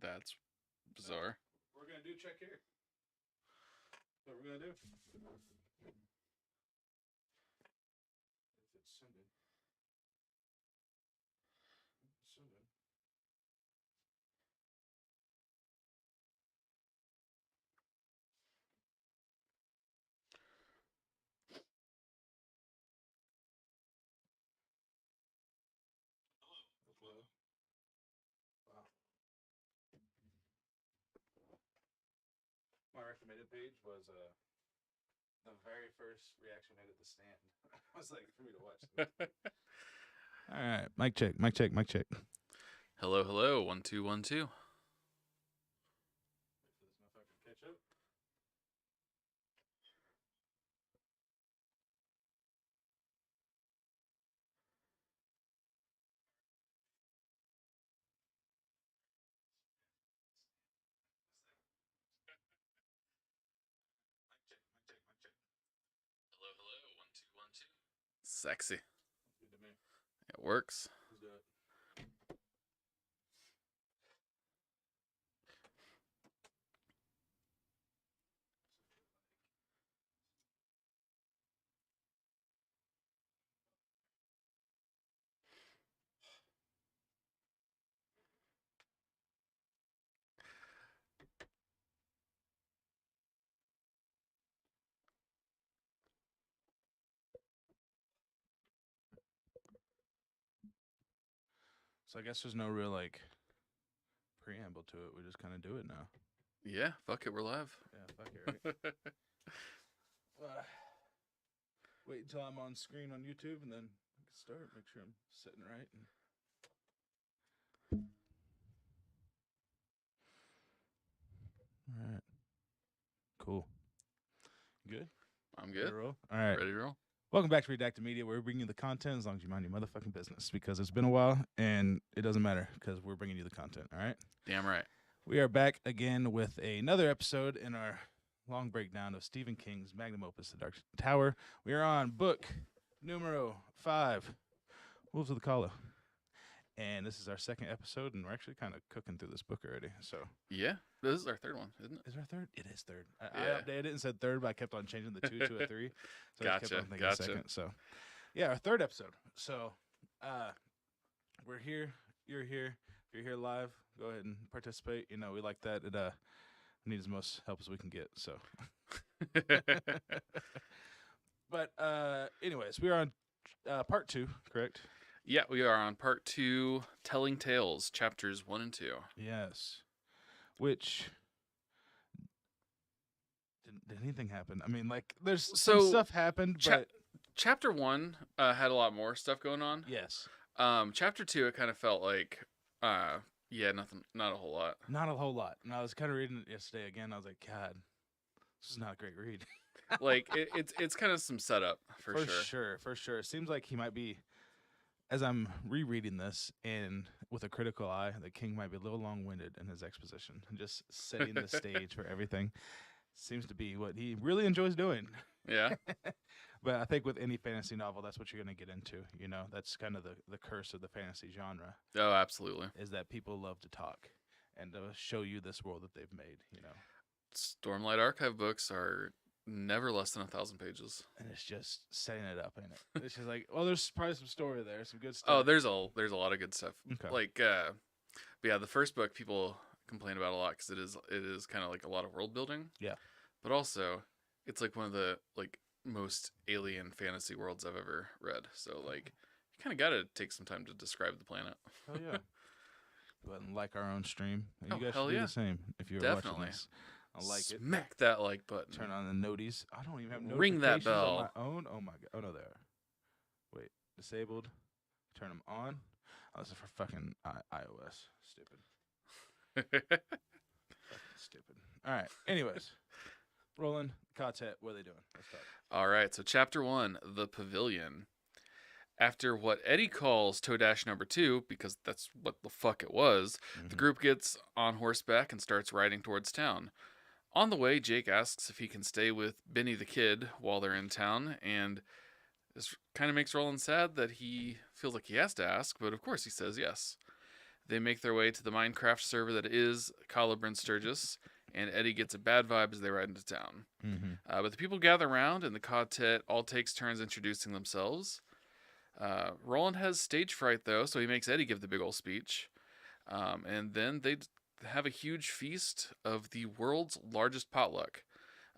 That's bizarre. We're gonna do check here. What we're gonna do? If it's sending. Sending. Hello. Wow. My recommended page was the very first reaction I did at the stand. I was like, for me to watch. All right, mic check, mic check, mic check. Hello, hello. 1 2 1 2. Wait for this motherfucker to catch up. Hello, hello. 1 2 1 2. Sexy. Good to me. It works. Let's do it. So I guess there's no real preamble to it. We just kind of do it now. Yeah, fuck it. We're live. Yeah, fuck it, right? Wait until I'm on screen on YouTube, and then I can start. Make sure I'm sitting right. All right. Cool. Good? I'm Ready good. to roll? All right. Ready to roll? Welcome back to Redacted Media, where we're bringing you the content as long as you mind your motherfucking business, because it's been a while, and it doesn't matter, because we're bringing you the content, all right? Damn right. We are back again with another episode in our long breakdown of Stephen King's magnum opus, The Dark Tower. We are on book numero 5, Wolves of the Calla. And this is our second episode, and we're actually kind of cooking through this book already. So Yeah, this is our third one, isn't it? is our third? It is third. I Yeah. updated it and said third, but I kept on changing the 2 to a 3. So I just kept Gotcha, on thinking gotcha. second. So yeah, our third episode. So we're here. You're here. If you're here live, go ahead and participate. You know, we like that. It need as most help as we can get. So but anyways, we are on part 2, correct? Yeah, we are on part 2, Telling Tales, chapters 1 and 2. Yes. Which did anything happen? I mean, there's some So, stuff happened, but Chapter 1 had a lot more stuff going on. yes, Chapter 2, it kind of felt like, yeah, nothing, not a whole lot. not a whole lot. And I was kind of reading it yesterday again. I was like, God, this is not a great read. Like it's kind of some setup for sure. For sure. It seems like he might be, as I'm rereading this and with a critical eye, the King might be a little long-winded in his exposition, just setting the stage for everything. Seems to be what he really enjoys doing. Yeah. But I think with any fantasy novel, that's what you're going to get into. You know, that's kind of the curse of the fantasy genre, Oh, absolutely. is that people love to talk and to show you this world that they've made, you know. Stormlight Archive books are never less than 1,000 pages. And it's just setting it up, ain't it? It's just like, well, there's probably some story there, some good stuff. Oh, there's a lot of good stuff. Okay. Like, but yeah, the first book people complain about a lot because it is kind of like a lot of world building. Yeah. But also, it's like one of the most alien fantasy worlds I've ever read. So like, you kind of got to take some time to describe the planet. Hell yeah. Go ahead and like our own stream. And you Oh, guys hell should do yeah. the same if you're Definitely. watching this. I like it. Smack that like button. Turn on the noties. I don't even have notifications Ring that bell. on my own. Oh my god. Oh no, they are. Wait, disabled. Turn them on. Oh, this is for fucking iOS. Stupid. Fucking stupid. All right. Anyways, Roland, Kotet, what are they doing? Let's talk. All right, so chapter 1, The Pavilion. After what Eddie calls Toadash number 2, because that's what the fuck it was, the group gets on horseback and starts riding towards town. On the way, Jake asks if he can stay with Benny the Kid while they're in town, and this kind of makes Roland sad that he feels like he has to ask, but of course he says yes. They make their way to the Minecraft server that is Calla Sturgis, and Eddie gets a bad vibe as they ride into town. Mm-hmm. But the people gather around, and the quartet all takes turns introducing themselves. Roland has stage fright, though, so he makes Eddie give the big old speech. And then they have a huge feast of the world's largest potluck.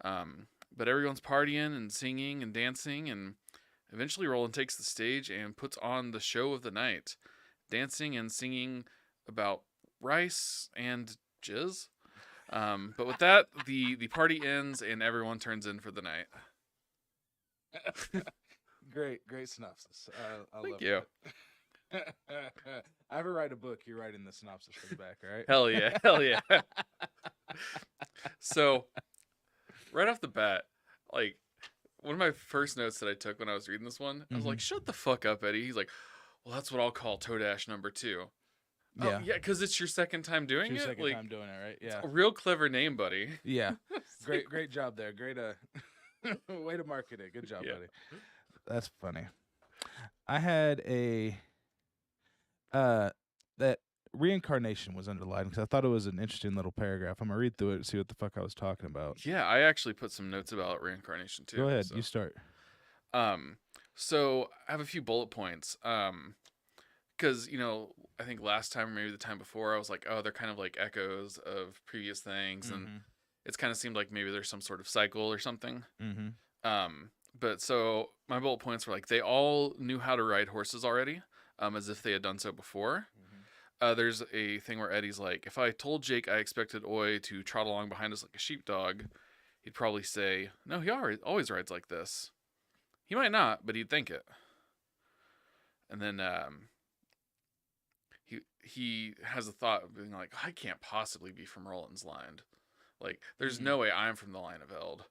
But everyone's partying and singing and dancing, and eventually Roland takes the stage and puts on the show of the night, dancing and singing about rice and jizz. But with that, the party ends and everyone turns in for the night. Great synopsis. I Thank love you. it. I ever write a book, you're writing the synopsis for the back, all right? Hell yeah, hell yeah. So, right off the bat, like, one of my first notes that I took when I was reading this one, I was like, shut the fuck up, Eddie. He's like, well, that's what I'll call Toadash number 2. Yeah. Oh, yeah, because it's your second time doing It's your it? second Like, time doing it, right? Yeah. it's a real clever name, buddy. Yeah. Great job there. Great way to market it. Good job, Yeah. buddy. That's funny. I had a that reincarnation was underlined because I thought it was an interesting little paragraph. I'm gonna read through it and see what the fuck I was talking about. Yeah, I actually put some notes about reincarnation, too. Go ahead, so. you start. So I have a few bullet points. Because, I think last time or maybe the time before, I was like, oh, they're kind of like echoes of previous things. And it's kind of seemed like maybe there's some sort of cycle or something. But so my bullet points were like, they all knew how to ride horses already, as if they had done so before. There's a thing where Eddie's like, if I told Jake I expected Oi to trot along behind us like a sheepdog, he'd probably say, no, he always rides like this. He might not, but he'd think it. And then he has a thought of being like, I can't possibly be from Roland's line. Like, there's no way I'm from the line of Eld.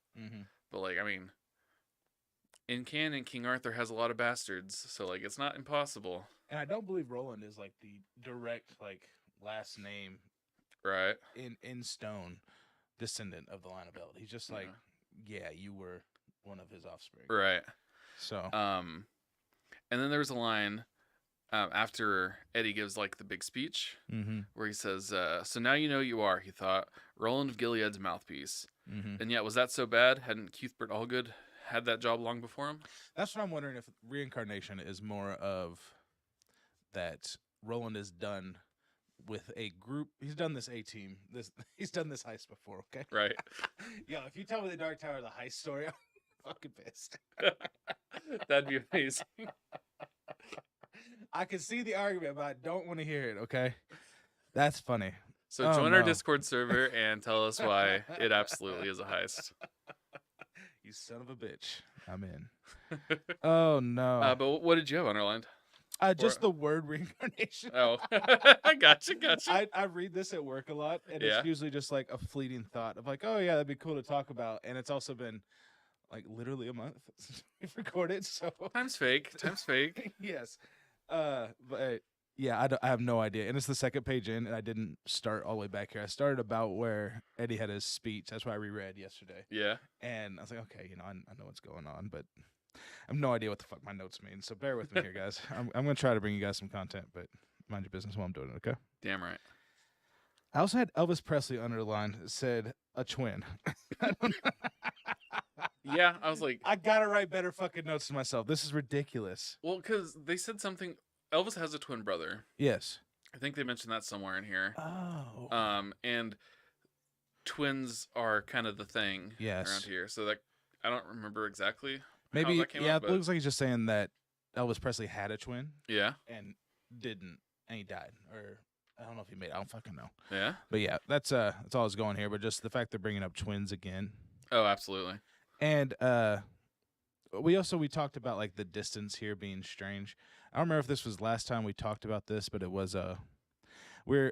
But, like, I mean, in canon, King Arthur has a lot of bastards, so, like, it's not impossible. And I don't believe Roland is like the direct last name, right? In stone, descendant of the line of Eld. He's just like, yeah, you were one of his offspring, right? So, and then there's a line after Eddie gives like the big speech where he says, "So now you know you are," he thought, "Roland of Gilead's mouthpiece." And yet, was that so bad? Hadn't Cuthbert Allgood had that job long before him? That's what I'm wondering, if reincarnation is more of that Roland is done with a group. He's done this A-team. He's done this heist before, okay? Right. Yo, if you tell me the Dark Tower, the heist story, I'm fucking pissed. That'd be amazing. I can see the argument, but I don't want to hear it, okay? That's funny. So join our Discord server and tell us why it absolutely is a heist. You son of a bitch. I'm in. Oh, no. But what did you have underlined? Just the word reincarnation. Oh, I gotcha. I read this at work a lot, and it's usually just like a fleeting thought of like, oh, yeah, that'd be cool to talk about. And it's also been like literally a month since we've recorded. So Time's fake. Yes. But yeah, I have no idea. And it's the second page in, and I didn't start all the way back here. I started about where Eddie had his speech. That's why I reread yesterday. Yeah. And I was like, okay, I know what's going on, but I have no idea what the fuck my notes mean. So bear with me here, guys. I'm going to try to bring you guys some content, but mind your business while I'm doing it, okay? Damn right. I also had Elvis Presley underlined. It said a twin. Yeah, I was like, I got to write better fucking notes to myself. This is ridiculous. Well, because they said something. Elvis has a twin brother. Yes. I think they mentioned that somewhere in here. Oh. And twins are kind of the thing around here. So that I don't remember exactly. Maybe, how that came yeah, up, it looks like he's just saying that Elvis Presley had a twin. Yeah. And didn't, and he died. Or I don't know if he made it. I don't fucking know. Yeah. But yeah, that's all I was going here. But just the fact they're bringing up twins again. Oh, absolutely. And we talked about like the distance here being strange. I don't remember if this was last time we talked about this, but it was when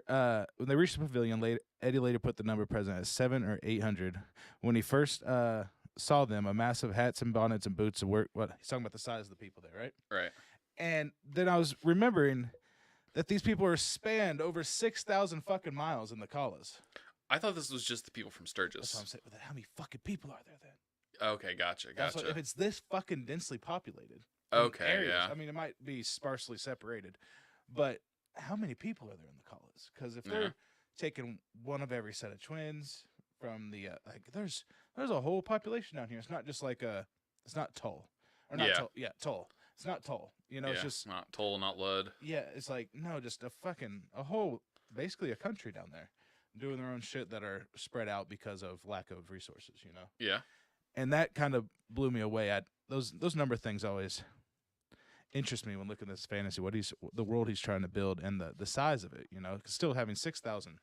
they reached the pavilion, Eddie later put the number present at 700 or 800. When he first saw them, a mass of hats and bonnets and boots of work. What he's talking about the size of the people there, right? Right. And then I was remembering that these people are spanned over 6,000 fucking miles in the Callas. I thought this was just the people from Sturgis. That's what I'm saying. How many fucking people are there then? Okay, gotcha. If it's this fucking densely populated. Okay, areas, yeah. I mean, it might be sparsely separated, but how many people are there in the Callas? Because if Yeah. they're taking one of every set of twins from the there's a whole population down here. It's not just like it's not Toll or not Yeah. Toll. Yeah, Toll. It's not Toll. You know, Yeah. it's just Not Toll, not Lud. yeah. It's like no, just a whole basically a country down there doing their own shit that are spread out because of lack of resources. You know. Yeah. And that kind of blew me away. Those number things always interest me when looking at this fantasy. The world he's trying to build and the size of it. You know, 'cause still having 6,000.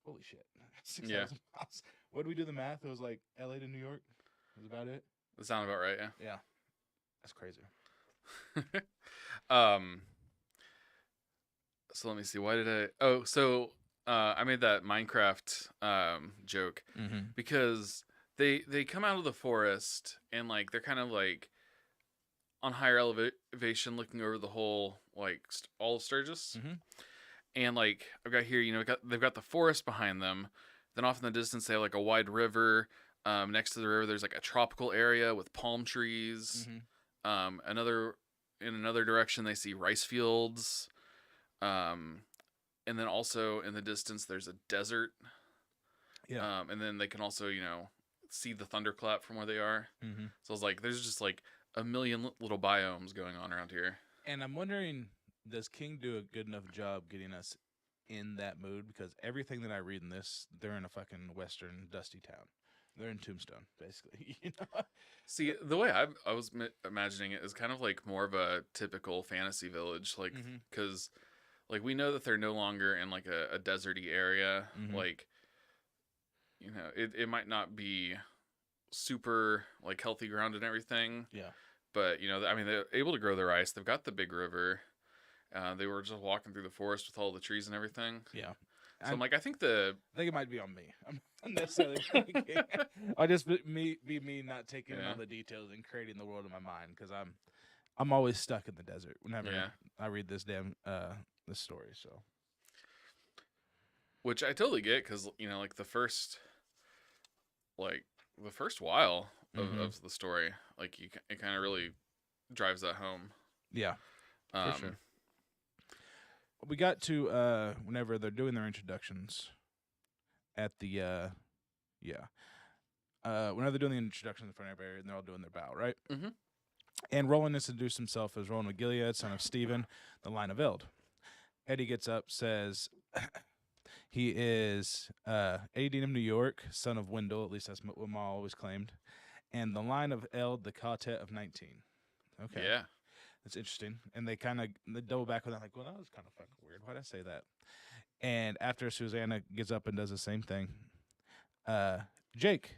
Holy shit, 6,000 miles. What did we do the math? It was like L.A. to New York. Was about it. That sounds about right. Yeah. Yeah, that's crazy. So let me see. Why did I? Oh, so I made that Minecraft joke Mm-hmm. because they come out of the forest and like they're kind of like on higher elevation, looking over the whole like all of Sturgis, Mm-hmm. and like I've got here, you know, they've got the forest behind them. Then off in the distance, they have like a wide river. Next to the river, there's like a tropical area with palm trees. Mm-hmm. In another direction, they see rice fields. And then also in the distance, there's a desert. Yeah. And then they can also, you know, see the thunderclap from where they are. Mm-hmm. So it's like there's just like a million little biomes going on around here. And I'm wondering, does King do a good enough job getting us in that mood? Because everything that I read in this, they're in a fucking western dusty town. They're in Tombstone, basically. You know. See, the way I was imagining it is kind of like more of a typical fantasy village, like because like we know that they're no longer in like a deserty area. Mhm. Like, you know, it might not be super like healthy ground and everything. Yeah. But you know, I mean, they're able to grow their ice. They've got the big river. They were just walking through the forest with all the trees and everything. Yeah. So I'm like, I think I think it might be on me. I'm not necessarily thinking. I just be me not taking in all the details and creating the world in my mind because I'm always stuck in the desert whenever I read this this story. So, which I totally get because you know, like the first while of the story, like it kind of really drives that home. Yeah, for sure. We got to whenever they're doing their introductions at the whenever they're doing the introductions in front of everybody, and they're all doing their bow, right? Mm-hmm. And Roland introduced himself as Roland of Gilead, son of Stephen, the line of Eld. Eddie gets up, says he is Eddie of New York, son of Wendell, at least that's what Ma always claimed, and the line of Eld, the quartet of 19. Okay. Yeah. That's interesting. And they double back with that, like, well, that was kind of fucking weird. Why'd I say that? And after Susanna gets up and does the same thing, Jake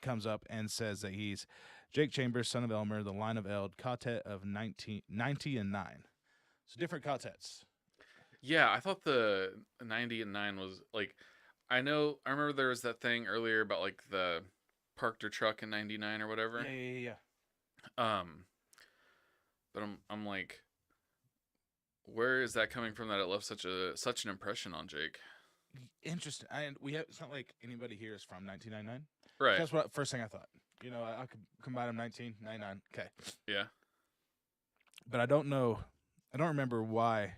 comes up and says that he's Jake Chambers, son of Elmer, the line of Eld, quartet of 90 and 9. So different quartets. Yeah, I thought the 90 and 9 was like, I remember there was that thing earlier about like the parked her truck in 99 or whatever. Yeah. But I'm like, where is that coming from that it left such an impression on Jake? Interesting. And it's not like anybody here is from 1999. Right. That's what first thing I thought. You know, I could combine them 1999. Okay. Yeah. But I don't remember why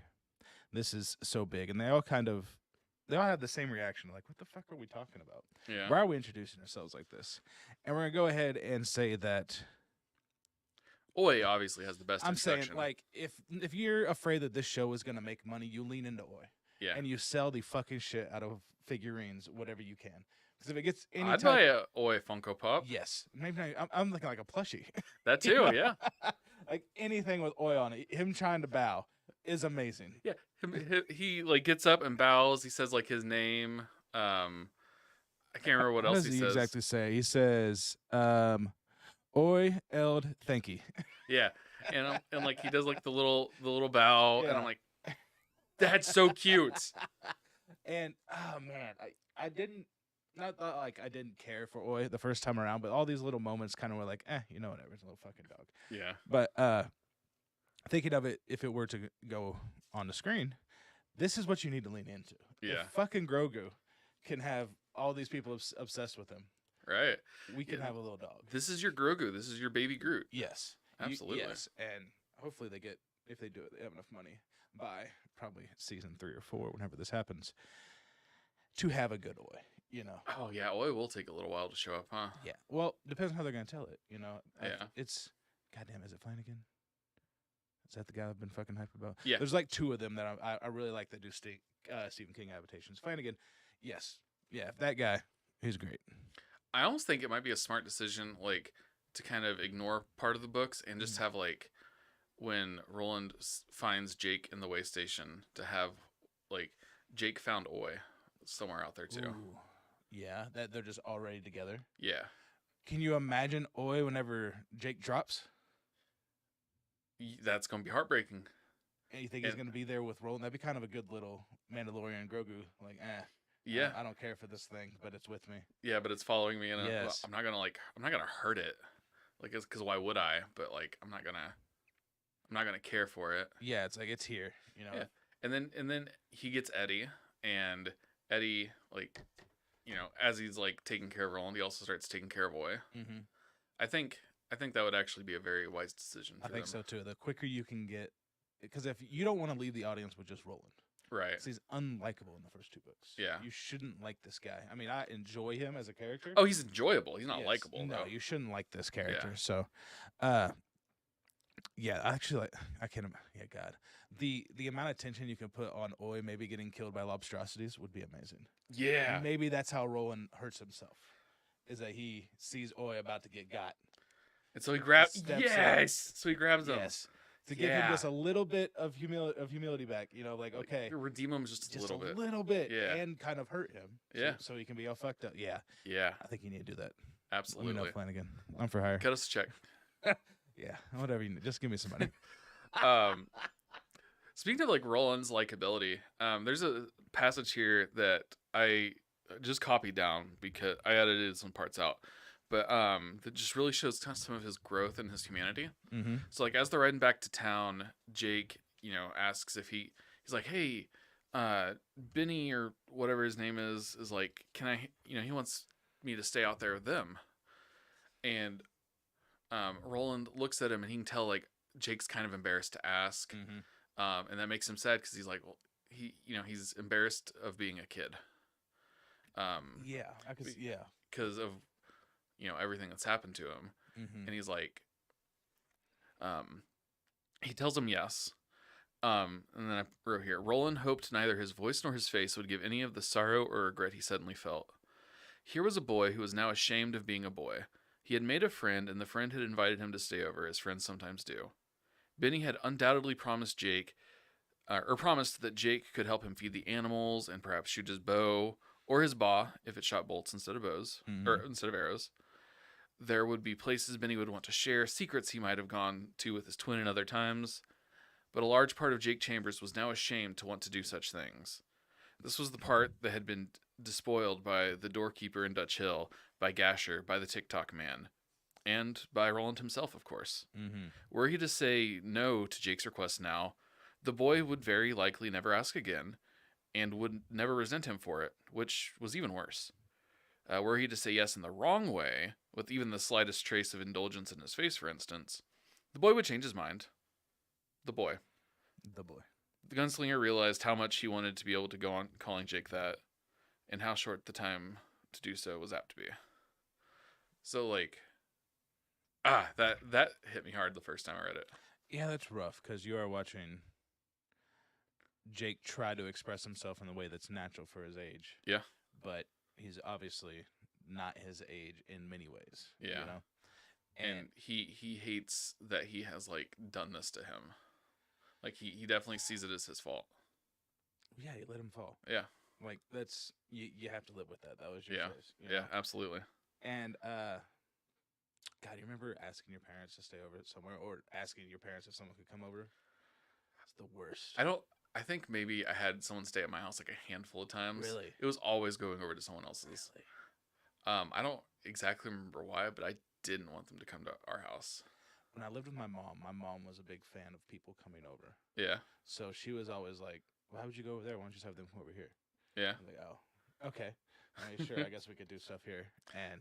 this is so big. And they all have the same reaction. Like, what the fuck are we talking about? Yeah. Why are we introducing ourselves like this? And we're going to go ahead and say that Oi obviously has the best introduction. Saying, like, if you're afraid that this show is going to make money, you lean into Oi. Yeah. And you sell the fucking shit out of figurines, whatever you can. Because if it gets any I'd buy a Oi Funko Pop. Yes. Maybe I'm looking like a plushie. That too, yeah. Like anything with Oi on it, him trying to bow is amazing. Yeah. He like gets up and bows. He says like his name. I can't remember what else he says. Exactly say? He says, Oi, Eld, thank you. Yeah. And like he does like the little bow, and I'm like, that's so cute. And oh man, I didn't care for Oi the first time around, but all these little moments kind of were like, you know, whatever, it's a little fucking dog. Yeah. But thinking of it, if it were to go on the screen, this is what you need to lean into. Yeah. If fucking Grogu can have all these people obsessed with him. Right. We can have a little dog. This is your Grogu. This is your baby Groot. Yes. Absolutely. Yes. And hopefully if they do it, have enough money by probably season 3 or 4, whenever this happens, to have a good Oi. You know. Oh yeah, Oi will take a little while to show up, huh? Yeah. Well, depends on how they're gonna tell it. You know. Yeah. It's goddamn. Is it Flanagan? Is that the guy I've been fucking hype about? Yeah. There's like 2 of them that I really like that do Stephen King adaptations. Flanagan, yes, yeah. If that guy, he's great. I almost think it might be a smart decision, like, to kind of ignore part of the books and just have, like, when Roland finds Jake in the way station, to have, like, Jake found Oi somewhere out there too. Ooh. Yeah, that they're just already together. Yeah. Can you imagine Oi whenever Jake drops? That's gonna be heartbreaking. And you think he's gonna be there with Roland? That'd be kind of a good little Mandalorian Grogu. Like, Yeah. I don't care for this thing, but it's with me. Yeah, but it's following me, and Yes. I'm not gonna hurt it, like, it's because why would I? But like, I'm not gonna care for it. Yeah, it's like it's here, you know. Yeah. And then he gets Eddie, and Eddie, like, you know, as he's like taking care of Roland, he also starts taking care of Oi. Mm-hmm. I think that would actually be a very wise decision for I think them. so too. The quicker you can get, because if you don't want to leave the audience with just Roland, Right. 'cause he's unlikable in the first 2 books. Yeah. You shouldn't like this guy. I mean, I enjoy him as a character. Oh, he's enjoyable. He's not Yes. likable. No, though. you shouldn't like this character. Yeah. So, yeah, actually, I can't. Yeah, God, the amount of tension you can put on Oi maybe getting killed by lobstrosities would be amazing. Yeah. Maybe that's how Roland hurts himself, is that he sees Oi about to get got. And so he grabs. steps Yes. So he grabs him. Yes, to give him Yeah. just a little bit of humility back. You know, like okay, Redeem him just a little bit. little bit, Yeah. and kind of hurt him. Yeah. So he can be all fucked up. Yeah, Yeah. I think you need to do that. Absolutely. Let me know, Flanagan. I'm for hire. Cut us a check. Yeah, whatever you need. Just give me some money. Speaking of like Roland's likability, there's a passage here that I just copied down because I edited some parts out, but that just really shows kind of some of his growth and his humanity. Mm-hmm. So like as they're riding back to town, Jake, you know, asks if he's like, hey, Benny or whatever his name is like, can I, you know, he wants me to stay out there with them, and Roland looks at him and he can tell like Jake's kind of embarrassed to ask. Mm-hmm. And that makes him sad because he's like, well, he's embarrassed of being a kid. Yeah, I could. Yeah. Because of, you know, everything that's happened to him. Mm-hmm. And he's like, he tells him yes. And then I wrote here, Roland hoped neither his voice nor his face would give any of the sorrow or regret he suddenly felt. Here was a boy who was now ashamed of being a boy. He had made a friend, and the friend had invited him to stay over, as friends sometimes do. Benny had undoubtedly promised promised that Jake could help him feed the animals and perhaps shoot his bow or his bow if it shot bolts instead of bows or instead of arrows. There would be places Benny would want to share, secrets he might have gone to with his twin in other times. But a large part of Jake Chambers was now ashamed to want to do such things. This was the part that had been despoiled by the doorkeeper in Dutch Hill, by Gasher, by the TikTok man, and by Roland himself, of course. Mm-hmm. Were he to say no to Jake's request now, the boy would very likely never ask again, and would never resent him for it, which was even worse. Were he to say yes in the wrong way, with even the slightest trace of indulgence in his face, for instance, the boy would change his mind. The boy. The gunslinger realized how much he wanted to be able to go on calling Jake that, and how short the time to do so was apt to be. So, like, that hit me hard the first time I read it. Yeah, that's rough, because you are watching Jake try to express himself in the way that's natural for his age. Yeah. But he's obviously not his age in many ways. Yeah. You know? And he hates that he has, like, done this to him. Like, he definitely sees it as his fault. Yeah, you let him fall. Yeah. Like, that's, you have to live with that. That was your choice. You Yeah, know? absolutely. And, God, you remember asking your parents to stay over somewhere, or asking your parents if someone could come over? That's the worst. I think maybe I had someone stay at my house like a handful of times. Really? It was always going over to someone else's. Really? I don't exactly remember why, but I didn't want them to come to our house. When I lived with my mom was a big fan of people coming over. Yeah. So she was always like, why would you go over there? Why don't you just have them come over here? Yeah. I'm like, oh, okay. Sure, I guess we could do stuff here. And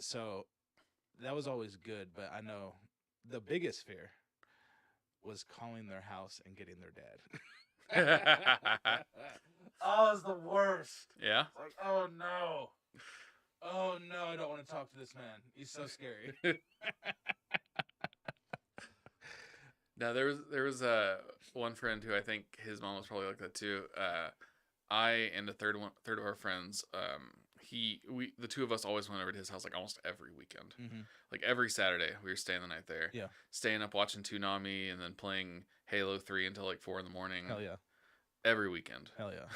so that was always good, but I know the biggest fear was calling their house and getting their dad. Oh, it's the worst. Yeah. It's like, oh no. Oh no, I don't want to talk to this man. He's so scary. Now there was one friend who I think his mom was probably like that too. I and a third of our friends, the two of us always went over to his house like almost every weekend. Mm-hmm. Like every Saturday we were staying the night there. Yeah. Staying up watching Toonami and then playing Halo 3 until like 4 a.m. Hell yeah. Every weekend. Hell yeah.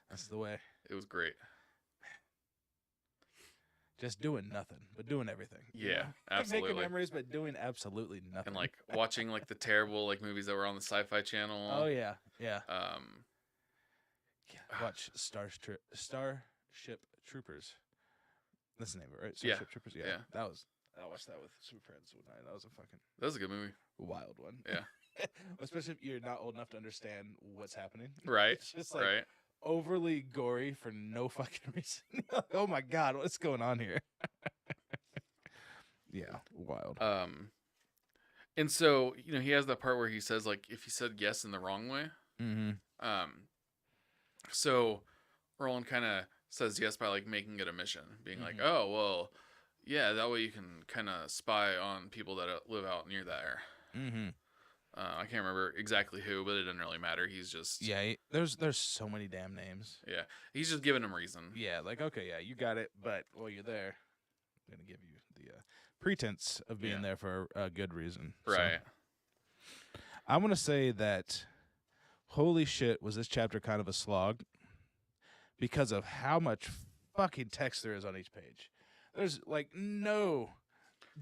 That's the way. It was great. Just doing nothing, but doing everything. Yeah, absolutely. Making memories, but doing absolutely nothing. And like watching like the terrible like movies that were on the Sci-Fi Channel. Oh yeah, yeah. Yeah. Watch Starship Troopers. That's the name of it, right? Starship Troopers. Yeah. I watched that with some friends one night. That was a good movie. Wild one. Yeah. Especially if you're not old enough to understand what's happening. Right. It's just like right. overly gory for no fucking reason. Oh my god, what's going on here? Yeah, wild. And so he has that part where he says like if he said yes in the wrong way. Mm-hmm. So Roland kind of says yes by like making it a mission, being like, Mm-hmm. oh well, yeah, that way you can kind of spy on people that live out near there. Mm-hmm. I can't remember exactly who, but it doesn't really matter. He's just there's so many damn names. Yeah, he's just giving him reason. Yeah, like okay, yeah, you got it, but while you're there, I'm gonna give you the pretense of being there for a good reason. Right. So, I'm gonna say that holy shit was this chapter kind of a slog because of how much fucking text there is on each page. There's like no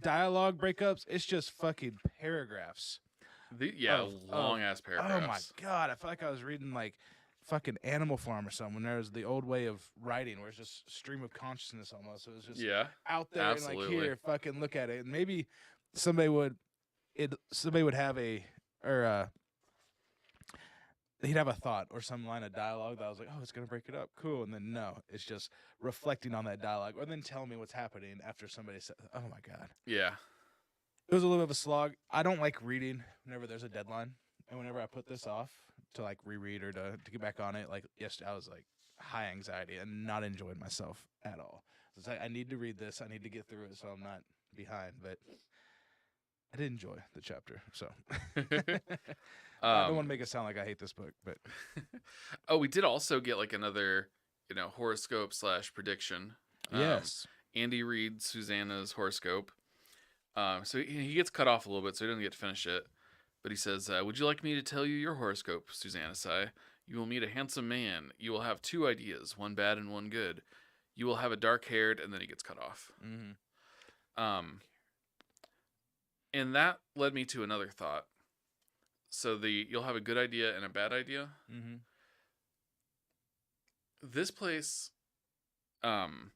dialogue breakups. It's just fucking paragraphs. Long ass paragraphs. Oh my god, I felt like I was reading like fucking Animal Farm or something. When there was the old way of writing where it's just stream of consciousness almost. It was just out there absolutely. and like here, fucking look at it. And maybe somebody would have he'd have a thought or some line of dialogue that I was like, oh, it's gonna break it up, cool. And then no, it's just reflecting on that dialogue or then telling me what's happening after somebody said, oh my god. Yeah. It was a little bit of a slog. I don't like reading whenever there's a deadline. And whenever I put this off to like reread or to get back on it, like yesterday I was like high anxiety and not enjoying myself at all. It's like I need to read this. I need to get through it so I'm not behind. But I did enjoy the chapter. So I don't want to make it sound like I hate this book, but we did also get like another, horoscope / prediction. Yes. Andy reads Susanna's horoscope. So he gets cut off a little bit, so he doesn't get to finish it. But he says, would you like me to tell you your horoscope, Susanna sigh? You will meet a handsome man. You will have 2 ideas, one bad and one good. You will have a dark-haired, and then he gets cut off. Mm-hmm. And that led me to another thought. So you'll have a good idea and a bad idea. Mm-hmm. This place, actually,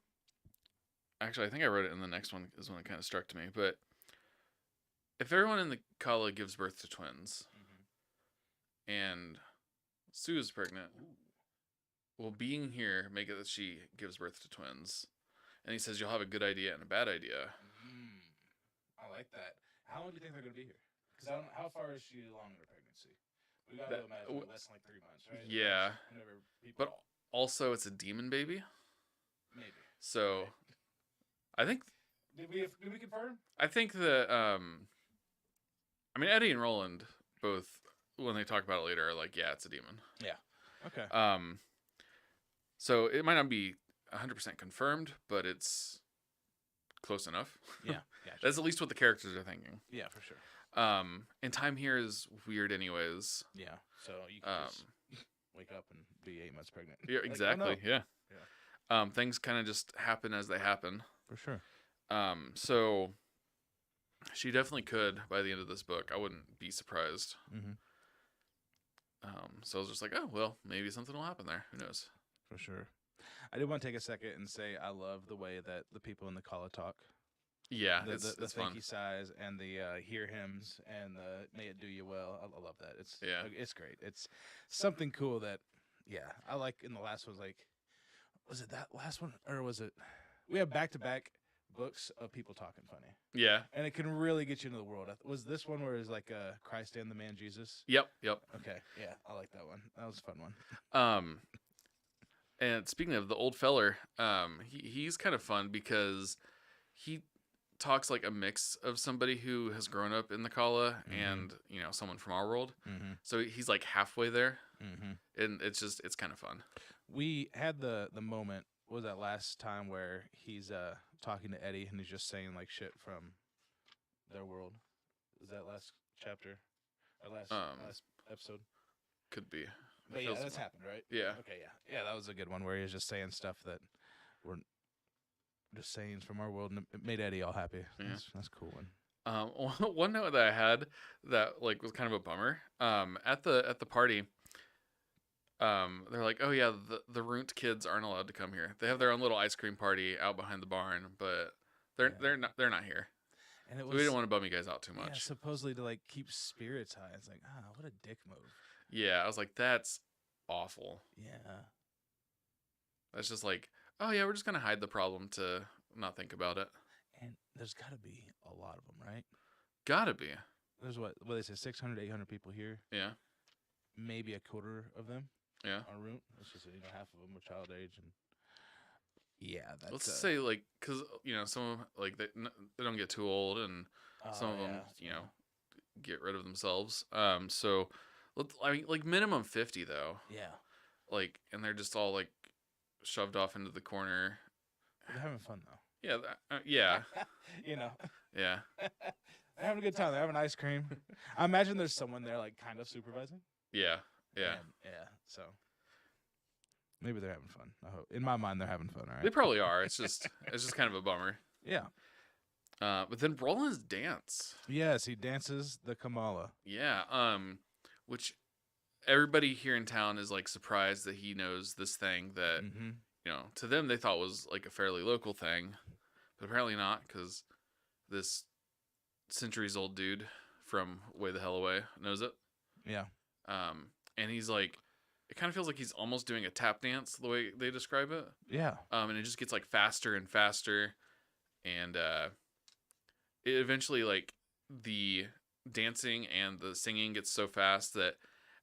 I think I wrote it in the next one is when it kind of struck to me. But if everyone in the Calla gives birth to twins, and Sue is pregnant, will being here make it that she gives birth to twins? And he says you'll have a good idea and a bad idea. I like that. How long do you think they're going to be here? Because how far is she along in her pregnancy? We got to imagine less than like 3 months, right? Yeah. But also it's a demon baby. Maybe. So right. I think... Did we confirm? I think that... Eddie and Roland both, when they talk about it later, are like, yeah, it's a demon. Yeah. Okay. So it might not be 100% confirmed, but it's close enough. Yeah. Gotcha. That's at least what the characters are thinking. Yeah, for sure. And time here is weird anyways. Yeah. So you can just wake up and be 8 months pregnant. Yeah, exactly. Like, oh, no. Yeah. Things kind of just happen as they happen. For sure. So she definitely could by the end of this book. I wouldn't be surprised. Mm-hmm. So I was just like, oh, well, maybe something will happen there. Who knows? For sure. I did want to take a second and say I love the way that the people in the Calla talk. Yeah, the it's thank fun. you sighs and the hear hymns and the may it do you well. I love that. It's great. It's something cool that I like. In the last one, was it that last one or was it? We have back to back books of people talking funny, Yeah. and it can really get you into the world. Was this one where it's like Christ and the man Jesus? Yep. Yep. Okay, yeah, I like that one. That was a fun one. And speaking of the old feller, he's kind of fun because he talks like a mix of somebody who has grown up in the Calla and someone from our world. So he's like halfway there, and it's kind of fun. We had the moment. What was that last time where he's talking to Eddie and he's just saying like shit from their world? Is that last chapter or last episode? Could be. But yeah, that's happened, right? Yeah. Okay, yeah, that was a good one where he was just saying stuff that were just sayings from our world, and it made Eddie all happy. Yeah. That's a cool one. One note that I had that like was kind of a bummer. At the party, they're like, oh yeah, the Runt kids aren't allowed to come here. They have their own little ice cream party out behind the barn, but they're not here. And it was, so we didn't want to bum you guys out too much. Yeah, supposedly to like keep spirits high. It's like, what a dick move. Yeah, I was like, that's awful. Yeah. That's just like, oh yeah, we're just gonna hide the problem to not think about it. And there's got to be a lot of them, right? Gotta be. There's what they say, 600, 800 people here. Yeah. Maybe a quarter of them. Yeah. Are Runt. It's just half of them are child age, and yeah, that's. Let's say like, cause some of them, like they don't get too old, and some of them get rid of themselves. So, I mean, like minimum 50 though. Yeah. Like, and they're just all like shoved off into the corner. They're having fun though. Yeah. Yeah. Yeah. They're having a good time. They're having ice cream. I imagine there's someone there like kind of supervising. Yeah. Yeah. Yeah. So maybe they're having fun. I hope. In my mind, they're having fun. All right. They probably are. It's just kind of a bummer. Yeah. But then Roland's dance. Yes, he dances the Kamala. Yeah. Which everybody here in town is like surprised that he knows this thing that to them they thought was like a fairly local thing, but apparently not, because this centuries-old dude from way the hell away knows it. Yeah. And he's like, it kind of feels like he's almost doing a tap dance the way they describe it. Yeah. And it just gets like faster and faster, and it eventually like the dancing and the singing gets so fast that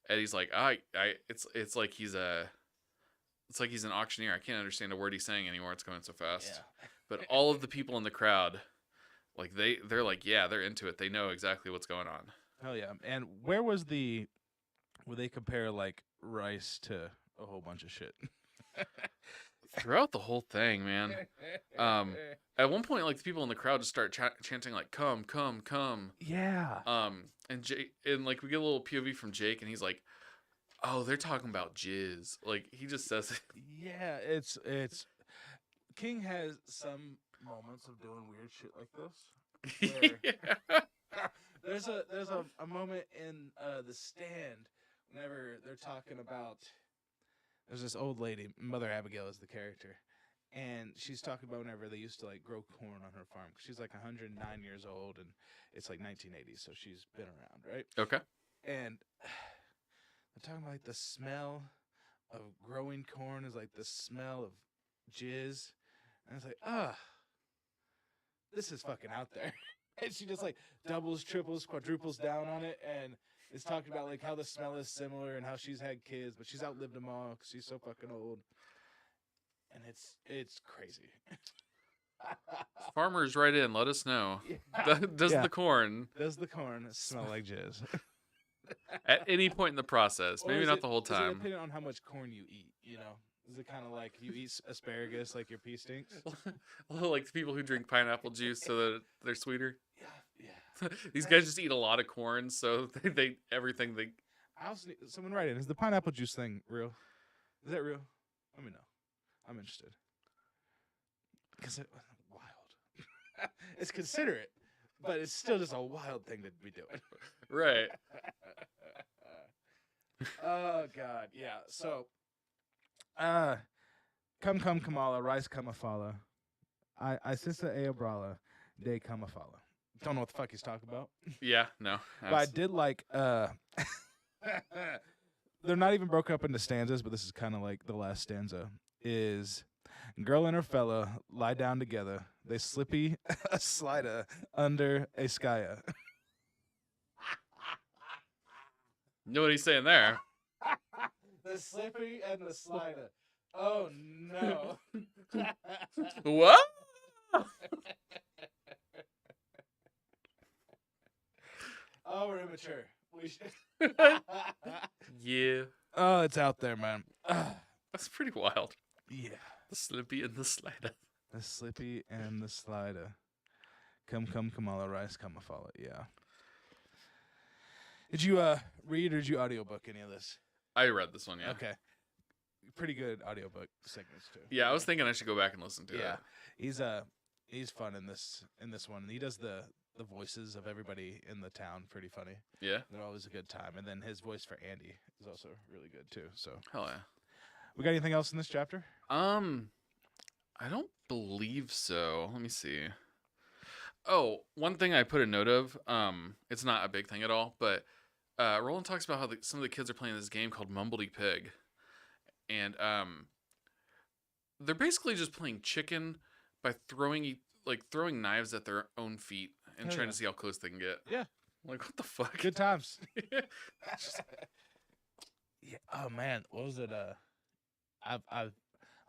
Eddie's like, it's like he's an auctioneer. I can't understand a word he's saying anymore. It's going so fast. Yeah. But all of the people in the crowd, like they're like, yeah, they're into it. They know exactly what's going on. Hell yeah. And where they compare like rice to a whole bunch of shit? Throughout the whole thing, man. At one point, like the people in the crowd just start chanting like, "Come, come, come." Yeah. And like we get a little POV from Jake, and he's like, "Oh, they're talking about jizz." Like he just says it. Yeah, it's King has some moments of doing weird shit like this. There's a moment in The Stand whenever they're talking about. There's this old lady, Mother Abigail is the character, and she's talking about whenever they used to like grow corn on her farm. She's like 109 years old, and it's like 1980, so she's been around, right? Okay. And they're talking about like the smell of growing corn is like the smell of jizz, and it's like, this is fucking out there. And she just like doubles, triples, quadruples down on it, and it's talking about like how the smell is similar and how she's had kids, but she's outlived them all because she's so fucking old. And it's crazy. Farmers, write in. Let us know. Yeah. Does the corn smell like jizz? At any point in the process, maybe not the whole time. Is it depending on how much corn you eat? Is it kind of like you eat asparagus, like your pee stinks? Like the people who drink pineapple juice so that they're sweeter. Yeah. These guys just eat a lot of corn, so they everything they. I also need, someone write in. Is the pineapple juice thing real? Is that real? Let me know. I'm interested. Because it's wild. It's considerate, but it's still just a wild thing to be doing. Right. Oh God, yeah. So, come Kamala, rise Kamafala. I sister Aobrala, de Kamafala. Don't know what the fuck he's talking about. Yeah, no. But I did like they're not even broken up into stanzas, but this is kind of like the last stanza is girl and her fella lie down together, they slippy a slider under a skya. Know what he's saying there? The slippy and the slider. Oh no. What? Oh, we're immature. We should. Yeah. Oh, it's out there, man. That's pretty wild. Yeah. The slippy and the slider. The slippy and the slider. Come, Kamala Rice, come a follow. Yeah. Did you read or did you audiobook any of this? I read this one, yeah. Okay. Pretty good audiobook segments too. Yeah, I was thinking I should go back and listen to it. He's fun in this one. He does the voices of everybody in the town pretty funny. Yeah? They're always a good time. And then his voice for Andy is also really good too. So Hell yeah. we got anything else in this chapter? I don't believe so. Let me see. Oh, one thing I put a note of, it's not a big thing at all, but Roland talks about how some of the kids are playing this game called Mumbledy Pig. And they're basically just playing chicken by throwing knives at their own feet and Hell trying yeah. to see how close they can get. Yeah. Like, what the fuck? Good times. Yeah. Oh man, what was it? I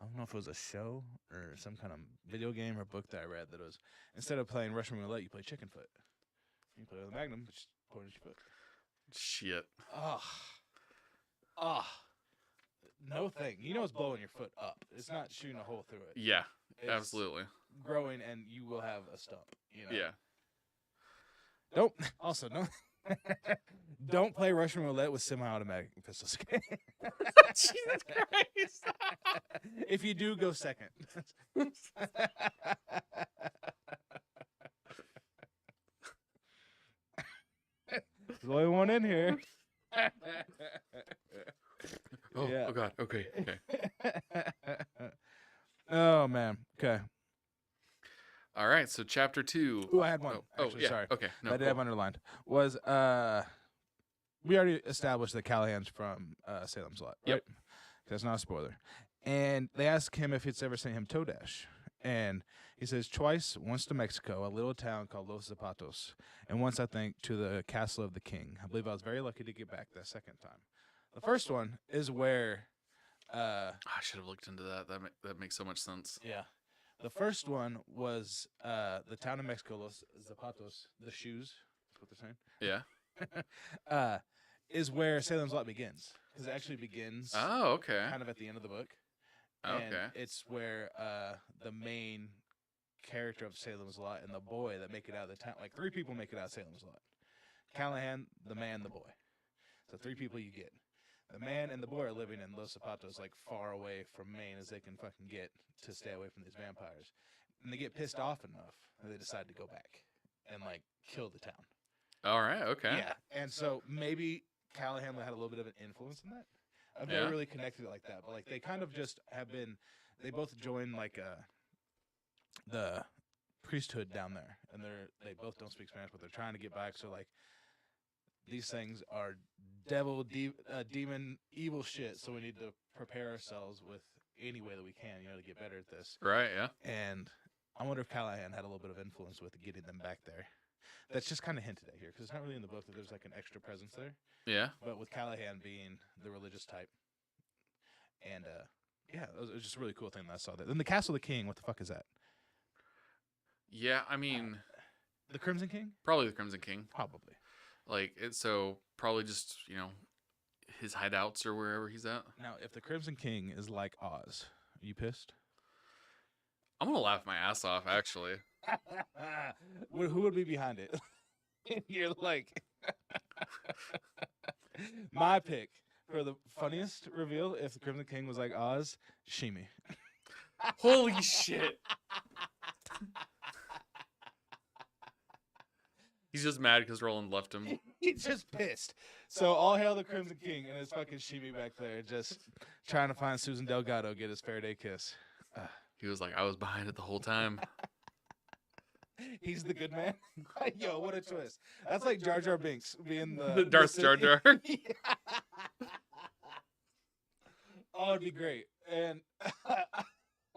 don't know if it was a show or some kind of video game or book that I read that was instead of playing Russian roulette, you play chicken foot. You play with a magnum, but just point at your foot. Shit. No thing. You know it's blowing your foot up. It's not shooting a hole through it. Yeah, It's absolutely. growing, and you will have a stump. You know. Yeah. Don't play Russian roulette with semi-automatic pistols. Jesus Christ. If you do, go second. There's only one in here. Oh, Yeah. oh God. Okay. Oh man. Okay. All right. So chapter 2. Ooh, I had one. Oh, Actually, yeah. sorry. Okay. No. I did have underlined. Was we already established that Callahan's from Salem's Lot, right? Yep. That's not a spoiler. And they ask him if it's ever sent him Todash. And he says twice, once to Mexico, a little town called Los Zapatos, and once, I think, to the castle of the king. I believe I was very lucky to get back that second time. The first one is where... I should have looked into that. That makes so much sense. Yeah. The first one was the town of Mexico, Los Zapatos, the shoes, that's what they're saying. Yeah. Is where Salem's Lot begins. Because it actually begins Oh, okay. kind of at the end of the book. And Okay. it's where the main character of Salem's Lot and the boy that make it out of the town, like 3 people make it out of Salem's Lot. Callahan, the man, the boy. So 3 people you get. The man and the boy are living in Los Zapatos, like far away from Maine as they can fucking get to stay away from these vampires. And they get pissed off enough that they decide to go back and like kill the town. All right. Okay. Yeah. And so maybe Callahan had a little bit of an influence in that. I've never really connected it like that, but like they kind of just have been. They both joined like the priesthood down there, and they both don't speak Spanish, but they're trying to get back. So like these things are demon, evil shit. So we need to prepare ourselves with any way that we can, to get better at this. Right. Yeah. And I wonder if Callahan had a little bit of influence with getting them back there. That's just kind of hinted at here, because it's not really in the book that there's like an extra presence there. Yeah. But with Callahan being the religious type. And, yeah, it was just a really cool thing that I saw there. Then the Castle of the King, what the fuck is that? Yeah. I mean, The Crimson King? probably the Crimson King. Probably. Like it's so probably just his hideouts or wherever he's at. Now, if the Crimson King is like Oz, are you pissed? I'm gonna laugh my ass off. Actually. Who would be behind it? You're like... My pick for the funniest reveal, if the Crimson King was like Oz, Shimi. Holy shit. He's just mad because Roland left him. He's just pissed. So all hail the Crimson King and his fucking Shimi back there, just trying to find Susan Delgado, get his Faraday kiss. He was like, I was behind it the whole time. He's the good man. Yo, what a twist. That's like Jar Jar Binks being The Darth Jar Jar. Yeah. Oh, it'd be great. And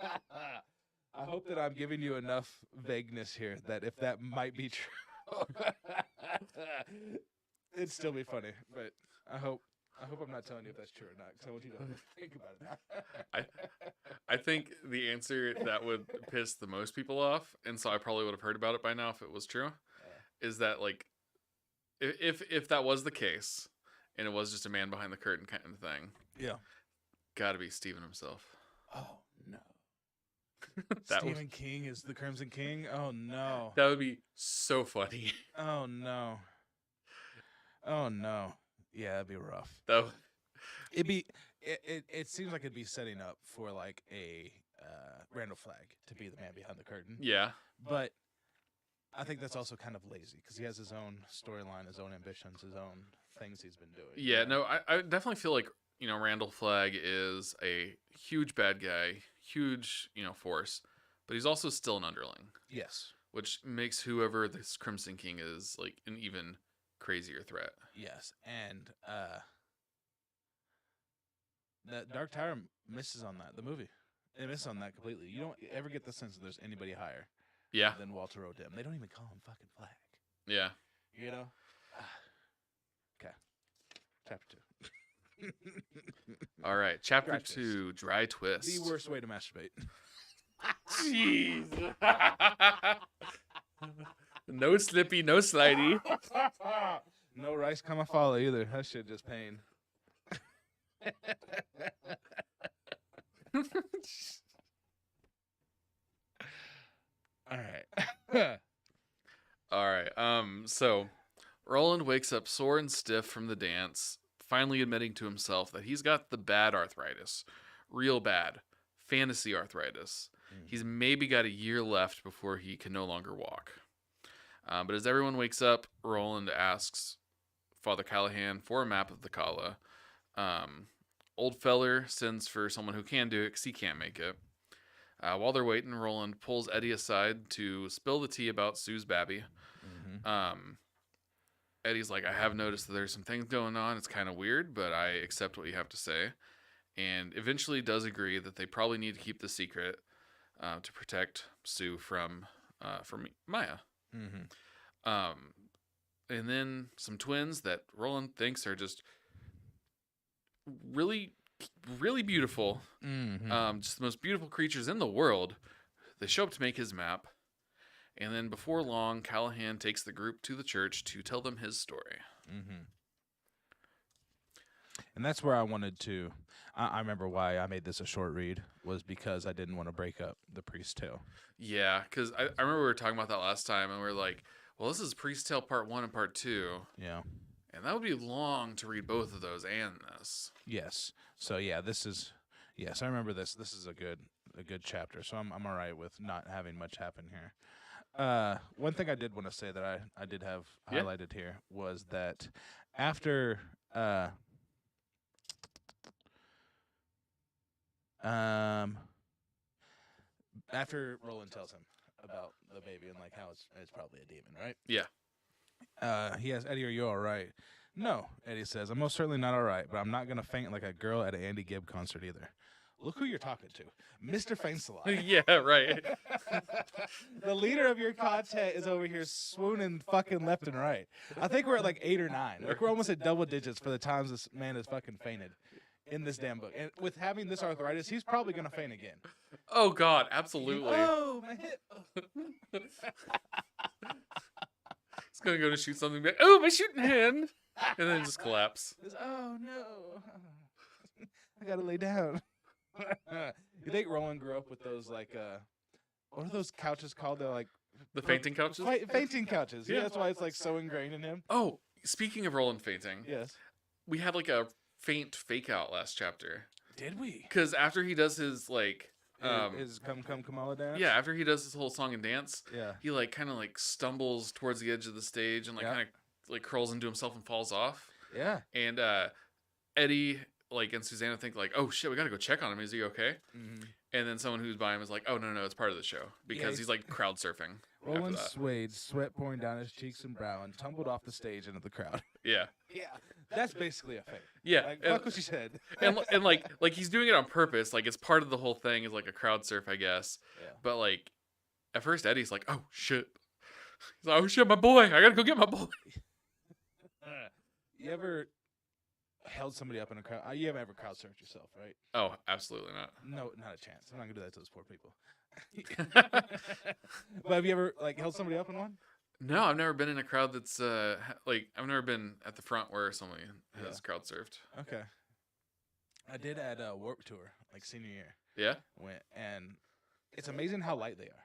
I hope that I'm giving you enough vagueness here that if that might be true, it'd still be funny. But I hope I'm not telling you if that's true or not, because I want you to think about it. I think the answer that would piss the most people off, and so I probably would have heard about it by now if it was true, is that like if that was the case and it was just a man behind the curtain kind of thing, Yeah. gotta be Stephen himself. Oh no. That Stephen King is the Crimson King? Oh no. That would be so funny. Oh no. Oh no. Yeah, that'd be rough. Though It seems like it'd be setting up for like a Randall Flagg to be the man behind the curtain. yeah. But I think that's also kind of lazy because he has his own storyline, his own ambitions, his own things he's been doing. Yeah, no, I definitely feel like, Randall Flagg is a huge bad guy, huge, force, but he's also still an underling. Yes. Which makes whoever this Crimson King is like an even crazier threat. Yes. And that Dark Tower misses on that, the movie. It misses on that completely. You don't ever get the sense that there's anybody higher than Walter O'Dim. They don't even call him fucking Flagg. Yeah. You know? Okay. Chapter 2. All right. Chapter 2, Dry Twist. The worst way to masturbate. Jeez. No slippy, no slidey. No rice kamafala either. That shit just pain. All right. All right. So Roland wakes up sore and stiff from the dance, finally admitting to himself that he's got the bad arthritis. Real bad. Fantasy arthritis. He's maybe got a year left before he can no longer walk. But as everyone wakes up, Roland asks Father Callahan for a map of the Calla. Old feller sends for someone who can do it because he can't make it. While they're waiting, Roland pulls Eddie aside to spill the tea about Sue's babby. Eddie's like, I have noticed that there's some things going on. It's kind of weird, but I accept what you have to say. And eventually does agree that they probably need to keep the secret to protect Sue from Maya. And then some twins that Roland thinks are just really, really beautiful. Just the most beautiful creatures in the world. They show up to make his map. And then before long, Callahan takes the group to the church to tell them his story. And that's where I wanted to... I remember why I made this a short read was because I didn't want to break up the Priest Tale. Yeah, because I remember we were talking about that last time, and we were like, well, this is Priest Tale Part 1 and Part 2. Yeah. And that would be long to read both of those and this. Yes. So, yeah, this is... Yes, I remember this. This is a good chapter, so I'm all right with not having much happen here. One thing I did want to say that I did have highlighted here was that after... after Roland tells him about the baby and like how it's probably a demon, right? Yeah. He asks Eddie, "Are you all right?" No, Eddie says, "I'm most certainly not all right, but I'm not gonna faint like a girl at an Andy Gibb concert either." Look who you're talking to, Mr. Faints a Lot. Yeah, right. The leader of your quartet is over here swooning fucking left and right. I think we're at like 8 or 9. Like we're almost at double digits for the times this man has fucking fainted in this damn book. And with having this arthritis, he's probably gonna faint again. Oh God, absolutely. Oh, my hip. He's gonna go to shoot something. Back. Oh, my shooting hand, and then just collapse. Oh no, I gotta lay down. You think Roland grew up with those like what are those couches called? They're like the fainting couches. Fainting couches. Yeah, that's why it's like so ingrained in him. Oh, speaking of Roland fainting, yes, we had like a faint fake out last chapter. Did we? Because after he does his like his come Kamala dance. Yeah, after he does his whole song and dance, yeah, he like kind of like stumbles towards the edge of the stage and like kind of like curls into himself and falls off. Yeah, and Eddie like and Susanna think like, oh shit, we gotta go check on him. Is he okay? And then someone who's by him is like, oh no, it's part of the show because he's like crowd surfing. Roland swayed, sweat pouring down his cheeks and brow, and tumbled off the stage into the crowd. Yeah, that's basically a fake. Yeah, like, fuck what you said. and like he's doing it on purpose. Like it's part of the whole thing is like a crowd surf, I guess. Yeah. But like at first Eddie's like, "Oh shit." He's like, "Oh shit, my boy. I gotta go get my boy." You ever held somebody up in a crowd? You haven't ever crowd surfed yourself, right? Oh, absolutely not. No, not a chance. I'm not gonna do that to those poor people. But have you ever like held somebody up in one? No, I've never been in a crowd that's like I've never been at the front where somebody has crowd surfed. Okay. I did at Warp Tour, like senior year. Yeah. Went, and it's amazing how light they are.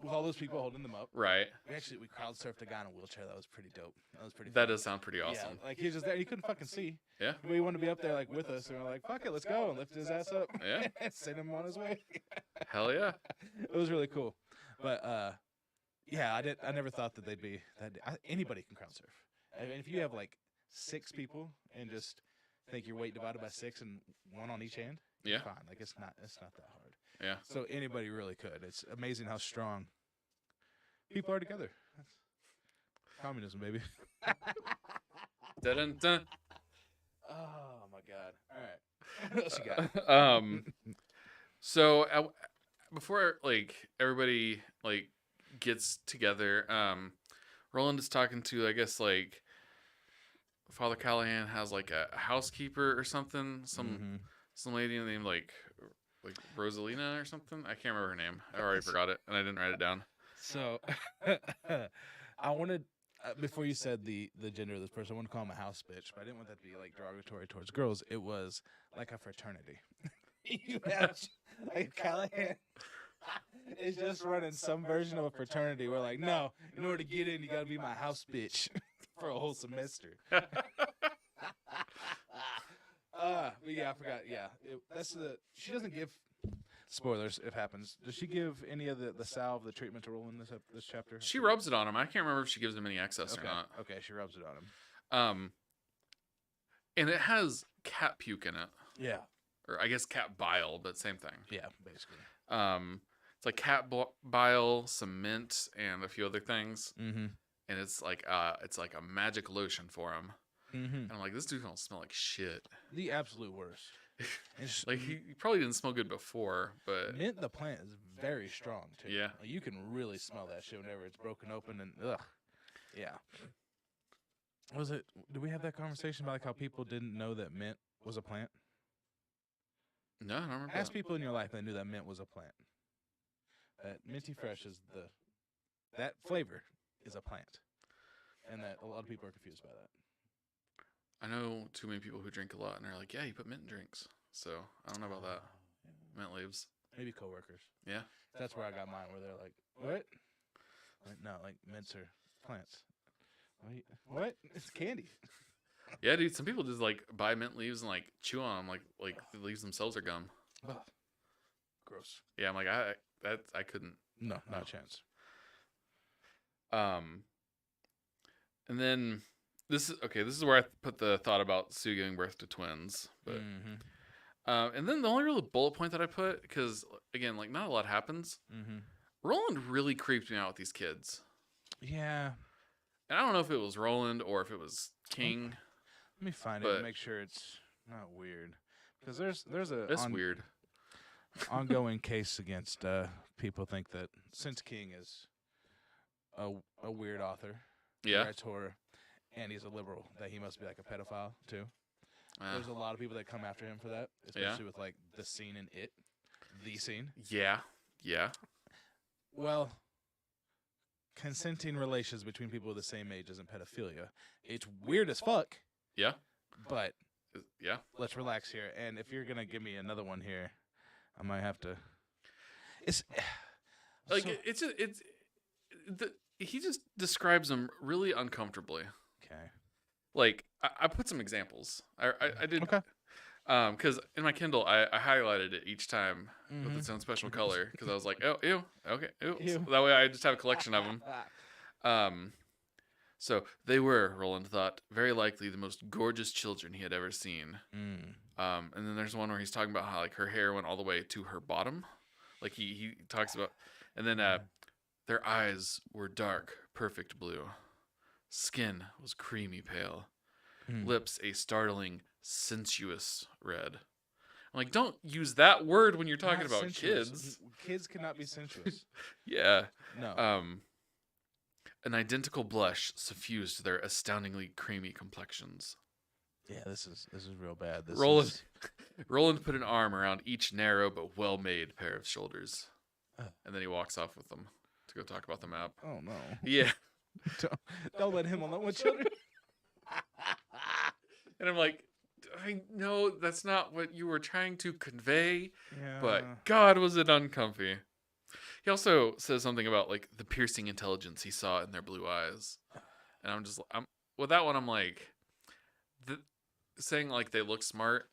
With all those people holding them up. Right. We crowd surfed a guy in a wheelchair. That was pretty dope. That was pretty. That fun. does sound pretty awesome. Yeah, like he was just there. He couldn't fucking see. Yeah. We wanted to be up there like with us, and we're like, "Fuck it, let's go!" And lift his ass up. Yeah. Send him on his way. Hell yeah. It was really cool, but yeah, I never thought that they'd be that. Anybody can crowd surf. I mean, if you have like 6 people and just think your weight divided by 6 and 1 on each hand, Yeah. fine. Like it's not that hard. Yeah. So anybody really could. It's amazing how strong people are together. That's communism, baby. Dun-dun-dun. Oh my god! All right, what else you got? So before like everybody like gets together, Roland is talking to, I guess, like Father Callahan has like a housekeeper or something, some lady named like Rosalina or something. I can't remember her name. I already forgot it, and I didn't write it down. So I wanted before you said the gender of this person, I wanted to call him a house bitch, but I didn't want that to be like derogatory towards girls. It was like a fraternity. You have like Callahan is just running some version of a fraternity. We're like, no, in order to get in, you got to be my house bitch for a whole semester. But yeah, I forgot. Yeah, she doesn't give spoilers. If it happens, does she give any of the salve, the treatment to Roland this chapter? She rubs it on him. I can't remember if she gives him any excess or not. Okay, she rubs it on him. And it has cat puke in it. Yeah. Or I guess cat bile, but same thing. Yeah, basically. It's like cat bile, cement, and a few other things. Mm-hmm. And it's like a magic lotion for him. Mm-hmm. And I'm like, this dude don't smell like shit. The absolute worst. Like he probably didn't smell good before, but mint, the plant, is very strong too. Yeah. Like, you can really smell that shit whenever it's broken open and ugh. Yeah. Was it? Did we have that conversation about like how people didn't know that mint was a plant? No, I don't remember. Ask people in your life that knew that mint was a plant. That minty fresh is that flavor is a plant, and that a lot of people are confused by that. I know too many people who drink a lot, and they're like, "Yeah, you put mint in drinks." So I don't know about that. Mint leaves. Maybe coworkers. Yeah. That's where I got mine, where they're like, "What?" Like, no, like mints are plants. What? It's candy. Yeah, dude. Some people just like buy mint leaves and like chew on them, like the leaves themselves are gum. Ugh. Gross. Yeah, I'm like I couldn't. No, not a chance. And then this is where I put the thought about Sue giving birth to twins, but and then the only real bullet point that I put, because again, like not a lot happens. Roland really creeped me out with these kids. Yeah. And I don't know if it was Roland or if it was King. Let me find it and make sure it's not weird, because there's a it's weird ongoing case against people think that since King is a weird author, writes horror, and he's a liberal, that he must be like a pedophile too. There's a lot of people that come after him for that, especially with like the scene in It, the scene. Yeah. Well, consenting relations between people of the same age isn't pedophilia. It's weird as fuck. Yeah. But yeah, let's relax here. And if you're gonna give me another one here, I might have to. It's like he just describes them really uncomfortably. Okay. Like I put some examples. I did. Okay. Because in my Kindle, I highlighted it each time with its own special color, because I was like, oh, ew, okay, ew. So that way I just have a collection of them. So they were, Roland thought, very likely the most gorgeous children he had ever seen. And then there's one where he's talking about how like her hair went all the way to her bottom. Like he talks about, and then their eyes were dark, perfect blue. Skin was creamy pale. Lips a startling, sensuous red. I'm like, don't use that word when you're talking Not about sensuous. kids. Kids cannot be sensuous. Yeah. No. An identical blush suffused their astoundingly creamy complexions. Yeah, this is real bad. Roland put an arm around each narrow but well-made pair of shoulders, and then he walks off with them to go talk about the map. Oh no! Yeah. Don't let him alone with children. And I'm like, I know that's not what you were trying to convey, but God, was it uncomfy. He also says something about like the piercing intelligence he saw in their blue eyes, and I'm with that one. I'm like, saying like they look smart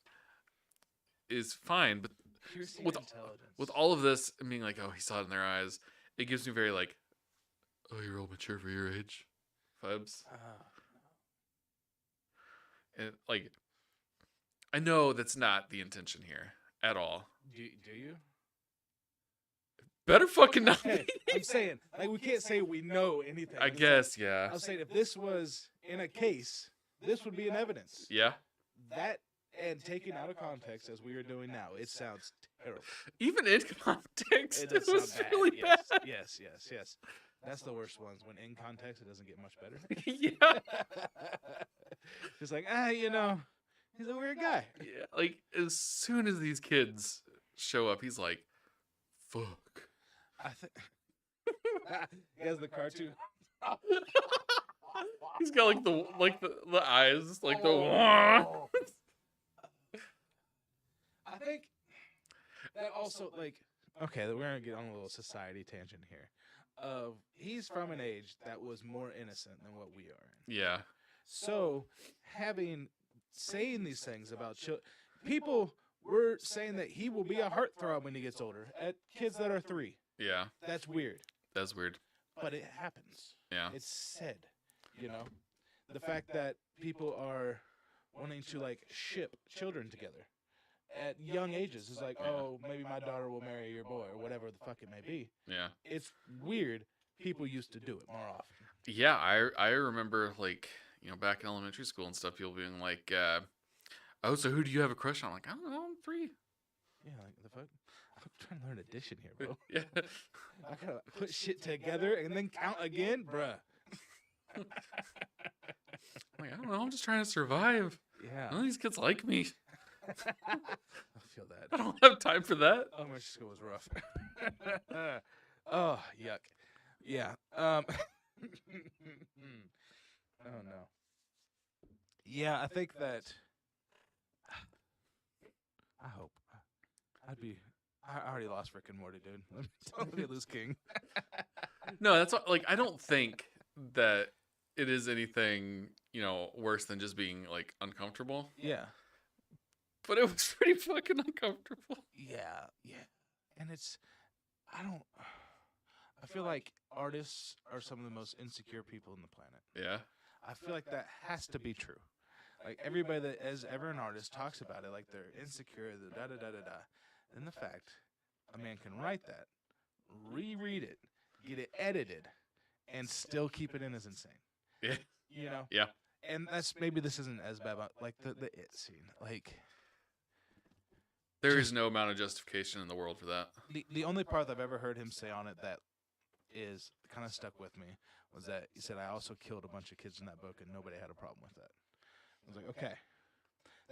is fine, but with all of this and being like, oh, he saw it in their eyes, it gives me very like, oh, you're all mature for your age vibes. And like, I know that's not the intention here at all. Do you? Better fucking not. Okay, I'm saying, like, we can't say we know anything. I guess, yeah. I'm saying if this was in a case, this would be an evidence. Yeah. That and taken out of context, as we are doing now, it sounds terrible. Even in context, it was bad. really yes, bad. Yes. That's the worst ones. When in context, it doesn't get much better. Yeah. Just like, he's a weird guy. Yeah. Like, as soon as these kids show up, he's like, fuck. I think he has the cartoon. He's got like the eyes, like the. I think that also, like, okay, we're gonna get on a little society tangent here. He's from an age that was more innocent than what we are in. Yeah. So saying these things about people were saying that he will be a heartthrob when he gets older at kids that are 3. Yeah. That's weird. That's weird. But it happens. Yeah. It's said, the fact that people are wanting to like ship children together at young ages is like, oh, maybe my daughter will marry your boy or whatever the fuck it may be. Yeah. It's weird. People used to do it more often. Yeah, I remember like, back in elementary school and stuff, people being like, oh, so who do you have a crush on? I'm like, I don't know, I'm 3. Yeah, like the fuck? I'm trying to learn addition here, bro. Yeah. I gotta put shit together and then count again, bruh. Like, I don't know, I'm just trying to survive. Yeah. None of these kids like me. I feel that. I don't have time for that. Elementary school was rough. Oh, yuck. Yeah. Oh, no. Yeah, I think that... I hope. I already lost Rick and Morty, dude. Let me lose King. No, that's what, like, I don't think that it is anything, worse than just being like uncomfortable. Yeah. But it was pretty fucking uncomfortable. Yeah. And I feel like artists are some of the most insecure people on the planet. Yeah. I feel like that has to be true. Like, everybody that is ever an artist talks about it, like they're insecure, the da-da-da-da-da. And the fact a man can write that, reread it, get it edited, and still keep it in is insane. Yeah. Yeah. And maybe this isn't as bad, but like the it scene. Like, there is no amount of justification in the world for that. The only part I've ever heard him say on it that is kind of stuck with me was that he said, I also killed a bunch of kids in that book and nobody had a problem with that. I was like, okay,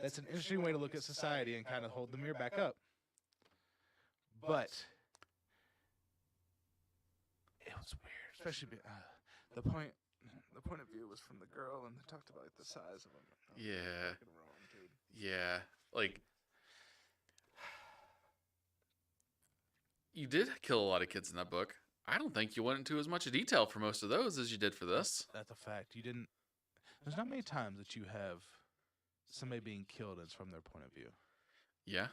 that's an interesting way to look at society and kind of hold the mirror back up. But it was weird, especially the point of view was from the girl, and they talked about like, the size of them. Yeah. Wrong, dude. Yeah. Like, you did kill a lot of kids in that book. I don't think you went into as much detail for most of those as you did for this. That's a fact. You didn't. There's not many times that you have somebody being killed and it's from their point of view. Yeah.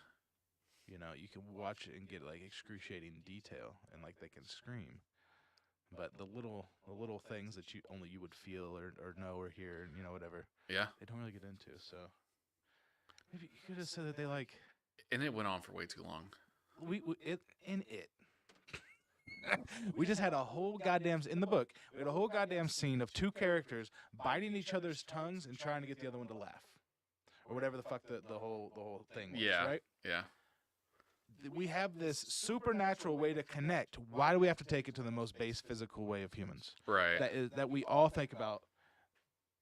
You can watch it and get like excruciating detail and like they can scream. But the little things that you would feel or know or hear, whatever. Yeah. They don't really get into. So maybe you could have said that they like. And it went on for way too long. We just had a whole goddamn in the book. We had a whole goddamn scene of 2 characters biting each other's tongues and trying to get the other one to laugh, or whatever the fuck the whole thing was, Yeah. right? Yeah. We have this supernatural way to connect. Why do we have to take it to the most base physical way of humans? Right. That we all think about,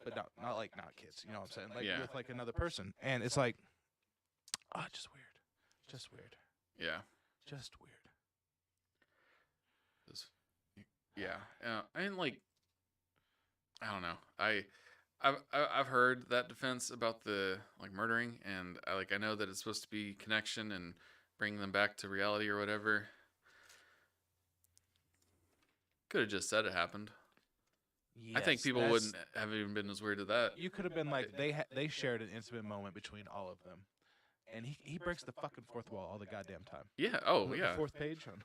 but not kids. You know what I'm saying? Like Yeah. with like another person, and it's like, just weird, just weird, Yeah. just weird. Yeah. And like, I don't know. I've heard that defense about the like murdering, and I know that it's supposed to be connection and bring them back to reality or whatever. Could have just said it happened. Yes, I think people wouldn't have even been as weird as that. You could have been like they shared an intimate moment between all of them, and he breaks the fucking fourth wall all the goddamn time. Yeah. Oh, The yeah. fourth page on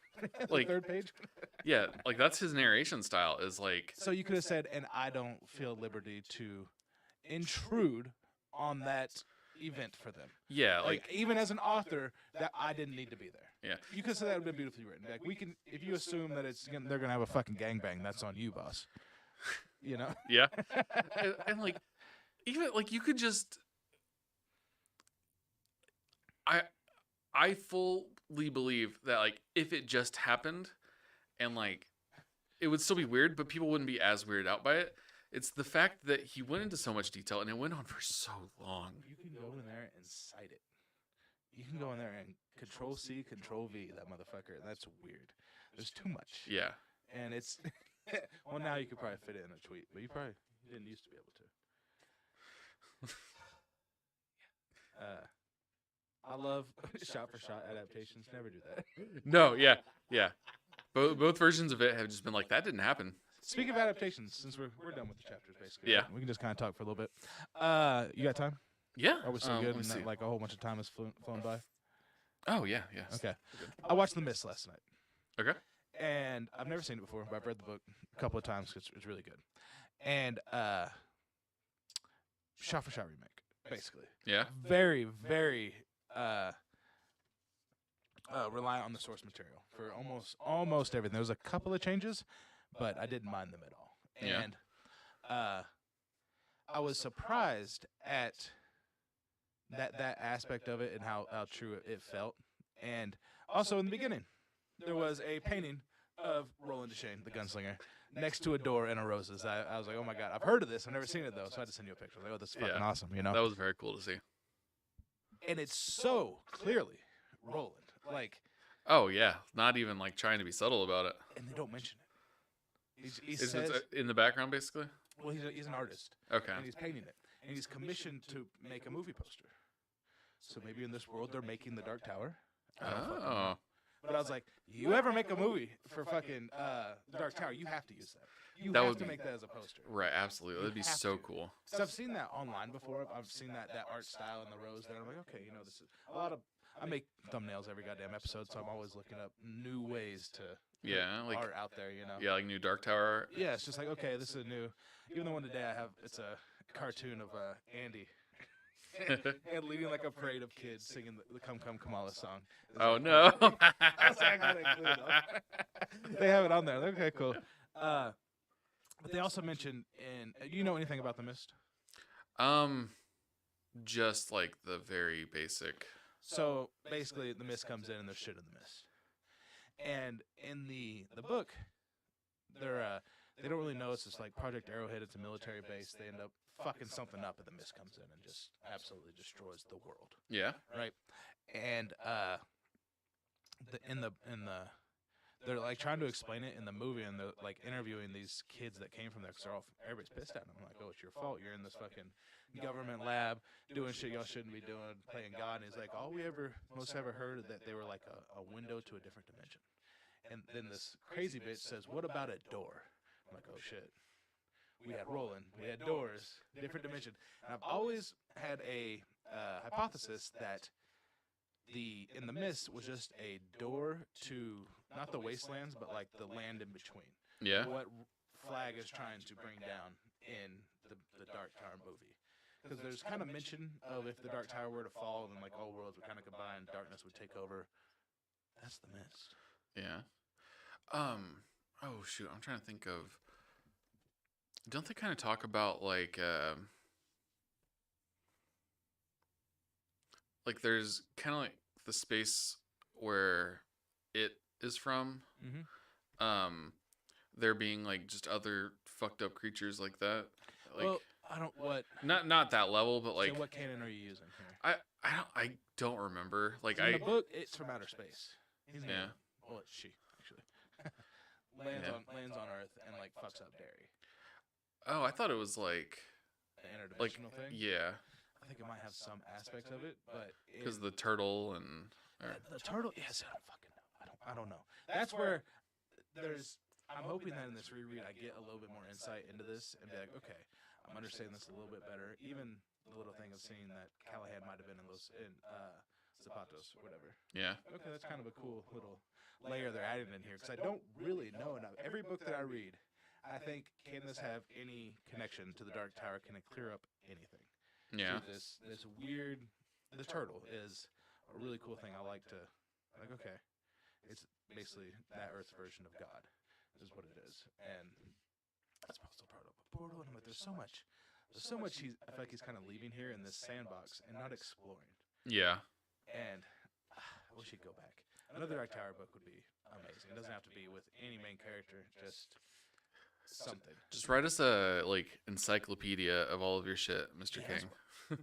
Like- the third page. Yeah. Like that's his narration style. Is like. So you could have said, and I don't feel liberty to intrude on that event for them. Yeah. Like even as an author, that I didn't need to be there. Yeah. You could say that would have been beautifully written. Like we can, if you assume that they're gonna have a fucking gangbang, that's on you, boss. You know. Yeah. and like, even like you could just. I fully believe that like if it just happened, and like, it would still be weird, but people wouldn't be as weirded out by it. It's the fact that he went into so much detail and it went on for so long. You can go in there and cite it. You can go in there and Control C, Control V that motherfucker. That's weird. There's too much. Yeah. And it's well, now you could probably fit it in a tweet, but you didn't used to be able to. I love shot for shot adaptations. Never do that. No. Yeah. Yeah. Both versions of it have just been like that didn't happen. Speaking of adaptations, since we're done with the chapters, basically, Yeah. right? We can just kind of talk for a little bit. You got time? Yeah. Are we still good? Let me And see. like a whole bunch of time has flown by. Oh yeah. Yeah. Okay. I watched The Mist last night. Okay. And I've never seen it before, but I've read the book a couple of times because it's really good. And shot for shot remake, basically. Yeah. Very, very reliant on the source material for almost everything. There was a couple of changes, but I didn't mind them at all. Yeah. And I was surprised at that aspect of it and how true it felt. And also in the beginning, there was a painting of Roland Deschain, the gunslinger, next to a door and a roses. I was like, oh my god, I've heard of this. I've never seen it though, so I had to send you a picture. I was like, oh, this is fucking awesome, you know. That was very cool to see. And it's so clearly Roland, like, Oh yeah. Not even like trying to be subtle about it. and they don't mention it. He Is says, it in the background basically? well, he's an artist, Okay. and he's painting it, and he's commissioned to make a movie poster. So maybe in this world they're making the Dark Tower. I don't fucking know. Oh. But I was like, you ever make a movie for fucking the Dark Tower, you have to use that. You That have would to be- make that as a poster. Right. Absolutely. That'd be have so to. cool. So I've seen that online before. I've seen that art style and the rose there. I'm like, okay, you know, this is a lot of. I make thumbnails every goddamn episode, so I'm always looking up new ways to put Yeah. Like art out there. You know. yeah. Like new Dark Tower. Yeah, it's just like, okay, this is a new. Even the one today I have, it's a cartoon of Andy. and leading like a parade of kids singing the "Come Come Kamala" song. It's Oh like, no. I was like, I gotta include it. They have it on there. Okay, cool. But they also mentioned do you know anything about The Mist? Just like the very basic. So basically, the mist comes in and there's shit in the mist. And in the book, they don't really know it's just like Project Arrowhead. It's a military base. They end up fucking something up, and the mist comes in and just absolutely destroys the world. Yeah. Right? And they're like trying to explain it in the movie, and they're like interviewing these kids that came from there because everybody's pissed at them. I'm like, oh, it's your fault. You're in this fucking government lab doing shit y'all shouldn't be doing, playing God. And he's like, all we most ever heard that they were like a window to a different dimension. And then this crazy bitch says, what about a door? I'm like, oh shit. We had Roland, we had doors, different dimension. And I've always had a hypothesis that in the mist was just a door to not the wastelands, but like the land in between. Yeah. What Flag is trying to bring down in the Dark Tower movie. Because there's kind of mention of if the Dark Tower were to fall, then like all worlds would kind of combine, darkness would take over. That's the mist. Yeah. Oh shoot, I'm trying to think of. Don't they kind of talk about like like there's kind of like the space where it is from. Mm-hmm. There being like just other fucked up creatures like that. Like, Well, I don't what. not that level, but like So what canon are you using here? I don't remember. Like in the book, it's from outer space. He's an yeah. alien. Well, it's she actually lands on Earth and like fucks up Derry. Oh, I thought it was like An interdimensional thing. Yeah. I think it might have some aspects of it, but because the turtle and the turtle. Yes, I don't fucking know. I don't know. That's where there's. I'm hoping that in this reread I get a little bit more insight into this and be like, okay, I'm understanding this a little bit better. Even the little thing of seeing that Callahan might have been in Zapatos or whatever. Yeah. Okay, that's kind of a cool little layer they're adding in here because I don't really know enough. Every book that I read, I think, can this have any connection to the Dark Tower? Can it clear up anything? Yeah. See, this weird. The turtle is a really cool thing. I like to okay, it's basically that Earth's version of God. Is what it is, and that's also part of a portal. And I'm like, there's so much. I feel like he's kind of leaving here in this sandbox and not exploring. Yeah. And I wish he'd go back. Another Dark Tower book would be amazing. It doesn't have to be with any main character, just something. Just write us a like encyclopedia of all of your shit, Mr. King.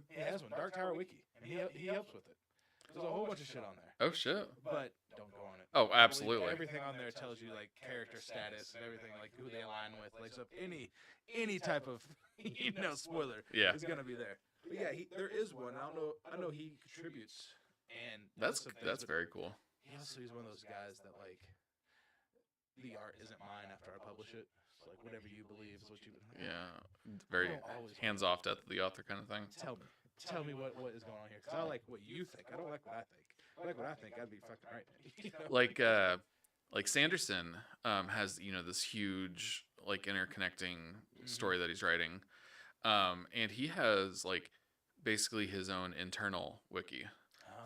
He has one, Dark Tower Wiki, and he helps with it. There's a whole bunch of shit on there. Oh shit. But don't go on it. Oh, absolutely. Everything on there tells you like character status and everything, like who they align with. Like so, if any type of spoiler is gonna be there. But yeah, there is one. I know he contributes, and that's very cool. He's one of those guys that like the art isn't mine after I publish it. So like whatever you believe is what you. Yeah, very hands off death of the author kind of thing. Tell me what is going on here, because I like what you think. I don't like what I think. If I like what I think, I'd be fucking right. Like Sanderson has this huge like interconnecting story that he's writing, and he has like basically his own internal wiki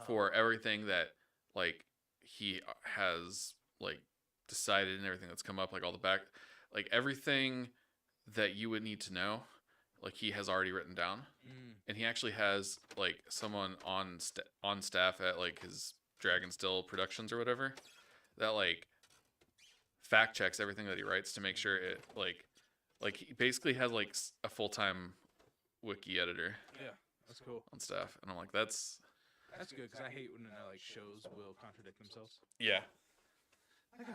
for everything that like he has like decided and everything that's come up, like all the back, like everything that you would need to know. Like he has already written down, and he actually has like someone on staff at like his Dragonstill Productions or whatever that like fact checks everything that he writes to make sure it like he basically has like a full-time wiki editor. Yeah, that's cool. On staff, and I'm like, that's good because I hate when like shows will contradict themselves. Yeah. Like,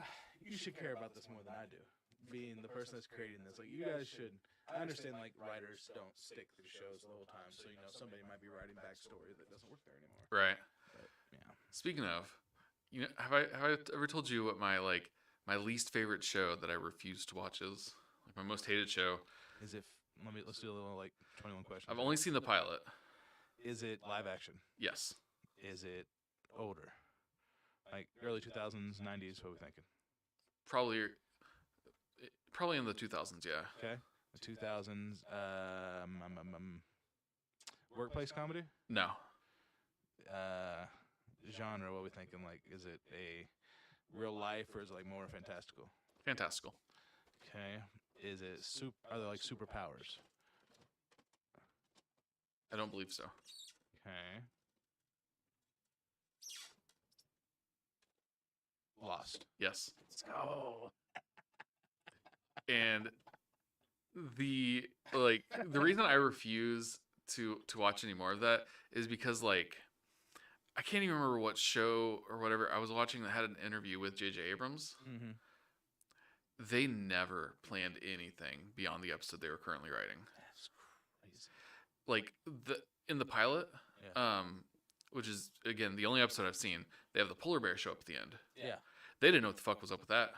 you should care about this more than I do. Being the person that's creating this, like you guys should. I understand like writers don't stick through shows the whole time, so somebody might be writing backstory that doesn't work there anymore. Right. But, yeah. Speaking of, have I ever told you what my least favorite show that I refuse to watch is? Like my most hated show is let's do a little like 21 questions. I've only seen the pilot. Is it live action? Yes. Is it older? Like early 2000s, 90s? What are we thinking? Probably in the 2000s, yeah. Okay. The 2000s. Workplace comedy? No. Genre, what are we thinking? Like, is it a real life or is it like more fantastical? Fantastical. Okay. Is it are there like superpowers? I don't believe so. Okay. Lost. Yes. Let's go. And the reason I refuse to watch any more of that is because like I can't even remember what show or whatever I was watching that had an interview with J.J. Abrams. Mm-hmm. They never planned anything beyond the episode they were currently writing. That's crazy. Like in the pilot, yeah. Which is again the only episode I've seen, they have the polar bear show up at the end. Yeah. They didn't know what the fuck was up with that.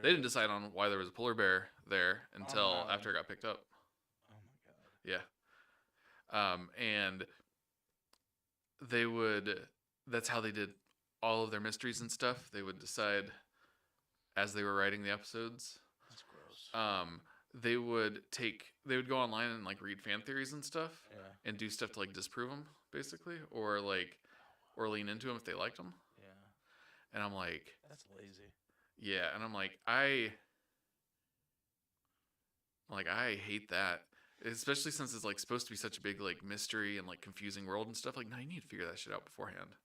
They didn't decide on why there was a polar bear there until after it got picked up. Oh my god. Yeah. And that's how they did all of their mysteries and stuff. They would decide as they were writing the episodes. That's gross. They would go online and like read fan theories and stuff, and do stuff to like disprove them basically, or lean into them if they liked them. Yeah. And I'm like, that's lazy. Yeah, and I'm like, I hate that. Especially since it's like supposed to be such a big like mystery and like confusing world and stuff. Like, no, you need to figure that shit out beforehand.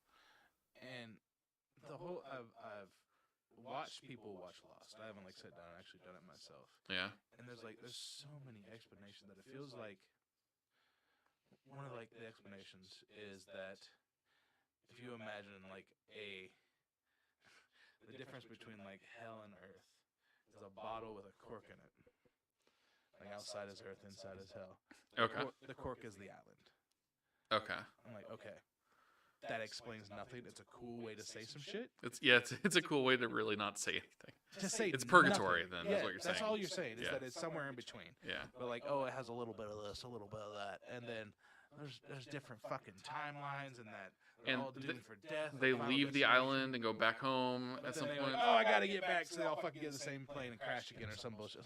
And the whole I've watched people watch Lost. I haven't like sat down and actually done it myself. Yeah. And there's so many explanations that it feels like one of like the explanations is that if you imagine like the difference between like hell and earth is a bottle with a cork in it. Like outside is earth, inside is hell. Okay. The cork is the island. Okay. I'm like, okay. That explains nothing. It's a cool way to say some shit. It's a cool way to really not say anything. To say it's purgatory nothing. then, is what you're saying. That's all you're saying, is Yeah. that it's somewhere in between. Yeah. But like, oh, it has a little bit of this, a little bit of that, and then there's different fucking timelines and that they're And all doomed for death. They Final leave the destination. island and go back home But at then some they're point. like, oh, I gotta get back, so they all fucking get the same plane and crash again or some bullshit.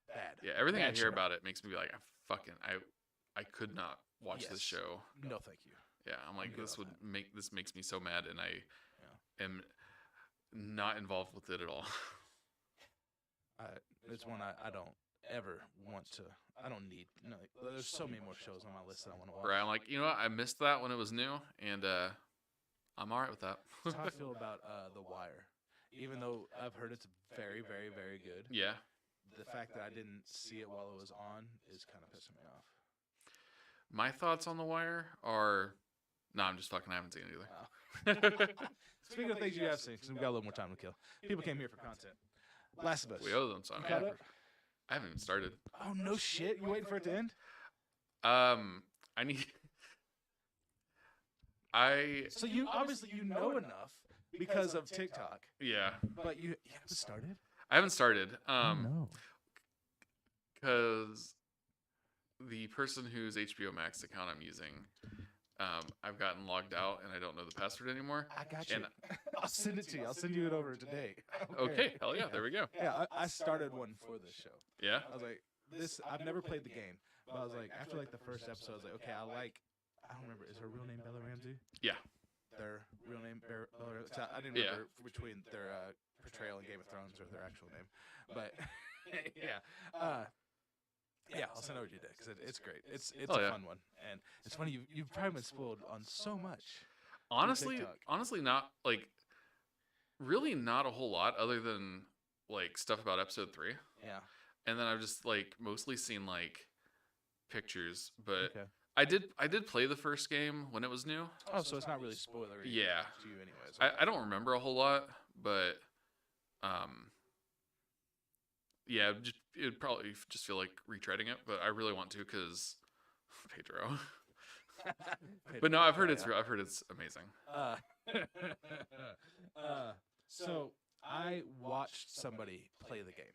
Bad. Yeah, everything Bad I hear show. about it makes me be like, I could not watch Yes. this show. No, thank you. Yeah, I'm like, good on that. this makes me so mad, and I am not involved with it at all. It's one I don't ever want to. I don't need. No, there's so many more shows on my list that I want to watch. Right, I'm like, you know what? I missed that when it was new, and I'm all right with that. That's how I feel about The Wire. Even though I've heard it's very, very, very good, Yeah. the fact that I didn't see it while it was on is kind of pissing me off. My thoughts on The Wire are, no, I'm just fucking. I haven't seen it Wow. either. Speaking of things you have seen, because we've got a little more time to kill. People came here for content. Last of Us. We owe them some. You caught up? I haven't even started. Oh no shit! You waiting for it to end? I need. So you obviously know enough because of TikTok, Yeah, but you haven't started. I haven't started. No. Because the person whose HBO Max account I'm using, I've gotten logged out and I don't know the password anymore. I got you. And I'll send it to you. I'll send you it over today. okay, hell yeah, there we go. Yeah, I started one for this show. Yeah. I was like, I've never played the game, but I was like, after like the first episode, I was like, okay, I don't remember. Is her real name Bella Ramsey? Yeah. Their real name Bella Ramsey. I didn't remember between their portrayal in Game of Thrones or their actual name, but yeah. Yeah, I'll send it over to you today because it's great. It's a fun one, and it's funny. You've probably been spoiled on so much. Honestly, TikTok. not like, really not a whole lot other than like stuff about episode 3. Yeah. And then I've just like mostly seen like pictures, but Okay. I did play the first game when it was new. Oh, so it's not really spoilery. Yeah. To you, anyways. I don't remember a whole lot, but yeah, it'd probably just feel like retreading it, but I really want to because Pedro. But no, I've heard it's amazing. So I watched somebody play the game.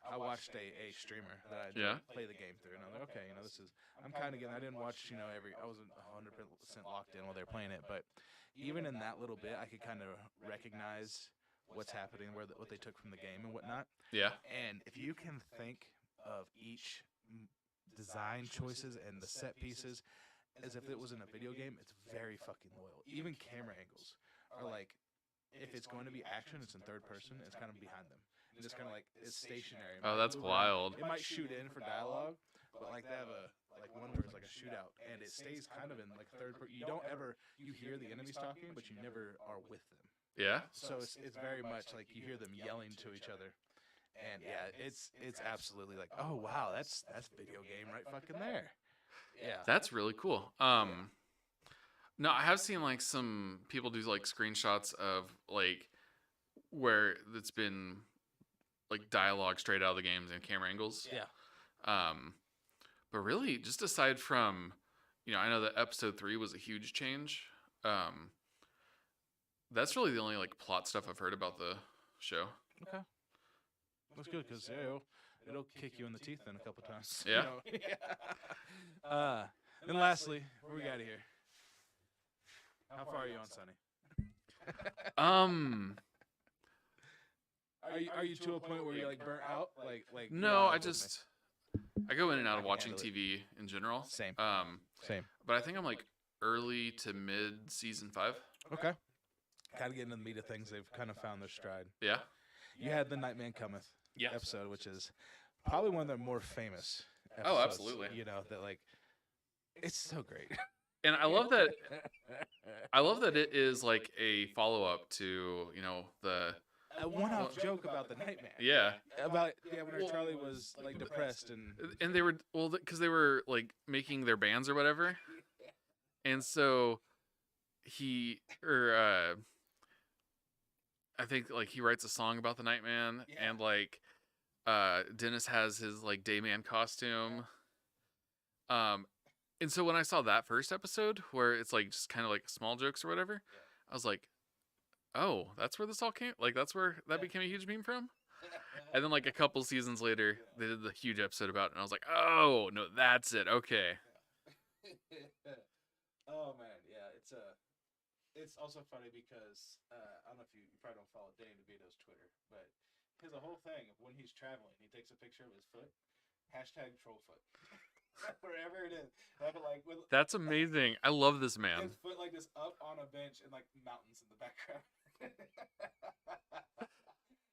I watched a streamer that I play the game through, and I'm like, okay, this is. I'm kind of getting. I didn't watch, I wasn't 100% locked in while they were playing it, but even in that little bit, I could kind of recognize what's happening, what they took from the game and whatnot. Yeah. And if you can think of each design choices and the set pieces as if it was in a video game, it's very fucking loyal. Even camera angles are like, if it's going to be action, it's in third person, it's kind of behind them. And it's kind of like, it's stationary. Oh, that's wild. It might shoot in for dialogue, but like they have one where it's like a shootout, and it stays kind of in like third person. You hear the enemies talking, but you never are with them. Yeah. So it's very much like you hear them yelling to each other. And yeah, it's absolutely like, oh wow, that's video game right fucking there. Yeah. That's really cool. No, I have seen like some people do like screenshots of like where it's been like dialogue straight out of the games and camera angles. Yeah. But really, just aside from, I know that episode 3 was a huge change. That's really the only like plot stuff I've heard about the show. Okay. That's good because it'll kick you in the teeth then a couple times. Yeah. And lastly, what we got here? How far are you on Sunny? Are you to a point where you're like burnt out? Like no, I go in and out of watching TV in general. Same. Same. But I think I'm like early to mid season 5. Okay. Kind of getting into the meat of things. They've kind of found their stride. Yeah. You had the Nightman Cometh episode, which is probably one of their more famous Oh, episodes. absolutely. You know that like it's so great. And I love that. I love that it is like a follow up to the A one-off joke about the Nightman. yeah. About when Charlie was like depressed And they were because they were like making their bands or whatever, and so he I think like he writes a song about the Nightman, and like Dennis has his like Dayman costume. And so when I saw that first episode where it's like just kind of like small jokes or whatever, I was like, oh, that's where this all came. Like that's where that became a huge meme from. And then like a couple seasons later, they did the huge episode about it, and I was like, oh no, that's it. Okay. Oh man, yeah, it's also funny because I don't know if you probably don't follow Dane DeVito's Twitter, but his whole thing of when he's traveling, he takes a picture of his foot, #trollfoot. Wherever it is, like with That's amazing. I love this man. his foot like just up on a bench and like mountains in the background.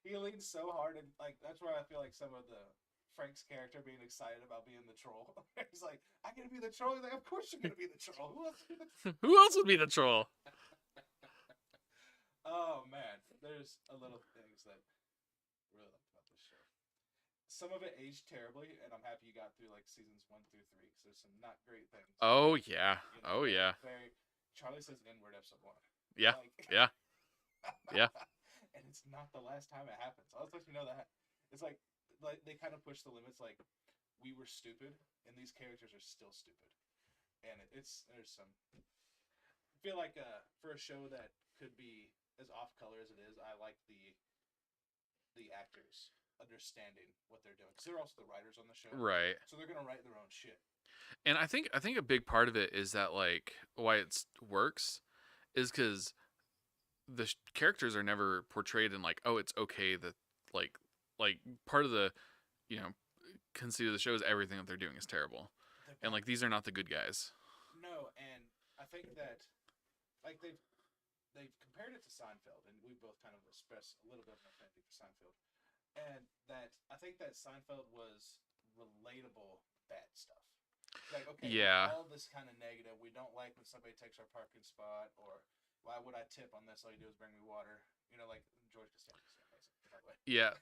He leans so hard, and like that's where I feel like some of the Frank's character being excited about being the troll. He's like, "I get to be the troll." He's like, "Of course you're gonna be the troll. Who else would be the troll?" Who else would be the troll? Oh man, there's a little things that really liked about this show. Some of it aged terribly, and I'm happy you got through like seasons 1 through 3 because there's some not great things. Oh yeah. Oh yeah. Charlie says N-word episode 1. Yeah. Like, yeah. Yeah. And it's not the last time it happens. I'll just let you know that. It's like they kind of push the limits. Like we were stupid, and these characters are still stupid. And there's some. I feel like for a show that could be as off color as it is, I like the actors understanding what they're doing because they're also the writers on the show, Right. so they're gonna write their own shit. And I think a big part of it is that like why it works is because the characters are never portrayed in like, oh, it's okay that like part of the conceit of the show is everything that they're doing is terrible, and like these are not the good guys. No, and I think that like they've compared it to Seinfeld, and we both kind of expressed a little bit of an affinity for Seinfeld, and that I think that Seinfeld was relatable bad stuff. Like, okay, Yeah. all this kind of negative. We don't like when somebody takes our parking spot, or why would I tip on this? All you do is bring me water. You know, like George Costanza, amazing, by the way. Yeah.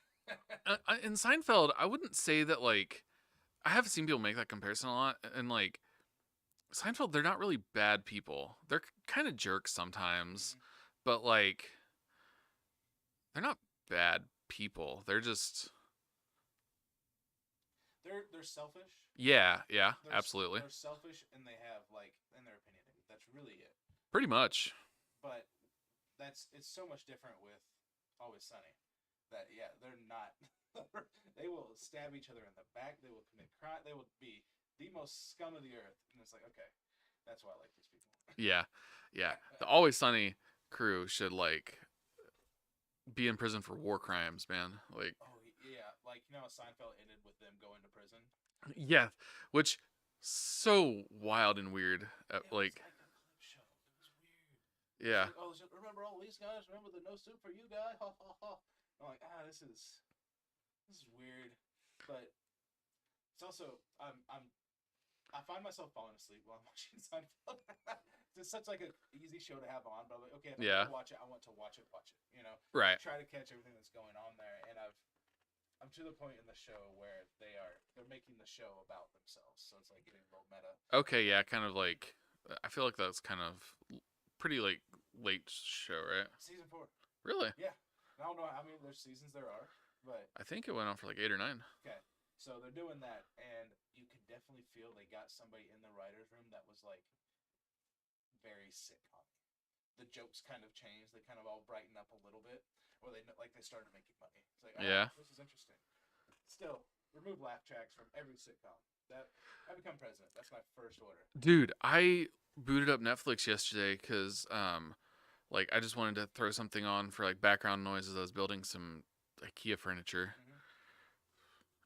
In Seinfeld, I wouldn't say that like I have seen people make that comparison a lot, and like Seinfeld, they're not really bad people. They're kind of jerks sometimes, but like they're not bad people. They're just they're selfish. Yeah, absolutely. They're selfish, and they have like in their opinion. That's really it. Pretty much. But it's so much different with Always Sunny. That they're not. They will stab each other in the back. They will commit crime. They will be the most scum of the earth. And it's like, okay, that's why I like these people. Yeah. The Always Sunny crew should like be in prison for war crimes, man. Like, oh yeah, like Seinfeld ended with them going to prison. Yeah, which so wild and weird. Like, it was like a clip show. It was weird. Yeah. Like, oh, remember all these guys? Remember the no soup for you guy? Ha ha ha. I'm like, this is weird, but it's also I find myself falling asleep while I'm watching Seinfeld. It's such like an easy show to have on, but I'm like, okay, if I'm gonna watch it, I want to watch it. Right. Try to catch everything that's going on there, and I'm to the point in the show where they're making the show about themselves, so it's like getting a little meta. Okay, yeah, kind of like I feel like that's kind of pretty like late show, right? Season 4. Really? Yeah. I don't know how many their seasons there are, but I think it went on for like 8 or 9. Okay, so they're doing that, and you can definitely feel they got somebody in the writers' room that was like very sitcom. The jokes kind of changed; they kind of all brightened up a little bit, or they started making money. It's like, this is interesting. Still, remove laugh tracks from every sitcom. I become president. That's my first order. Dude, I booted up Netflix yesterday because like I just wanted to throw something on for like background noise as I was building some IKEA furniture.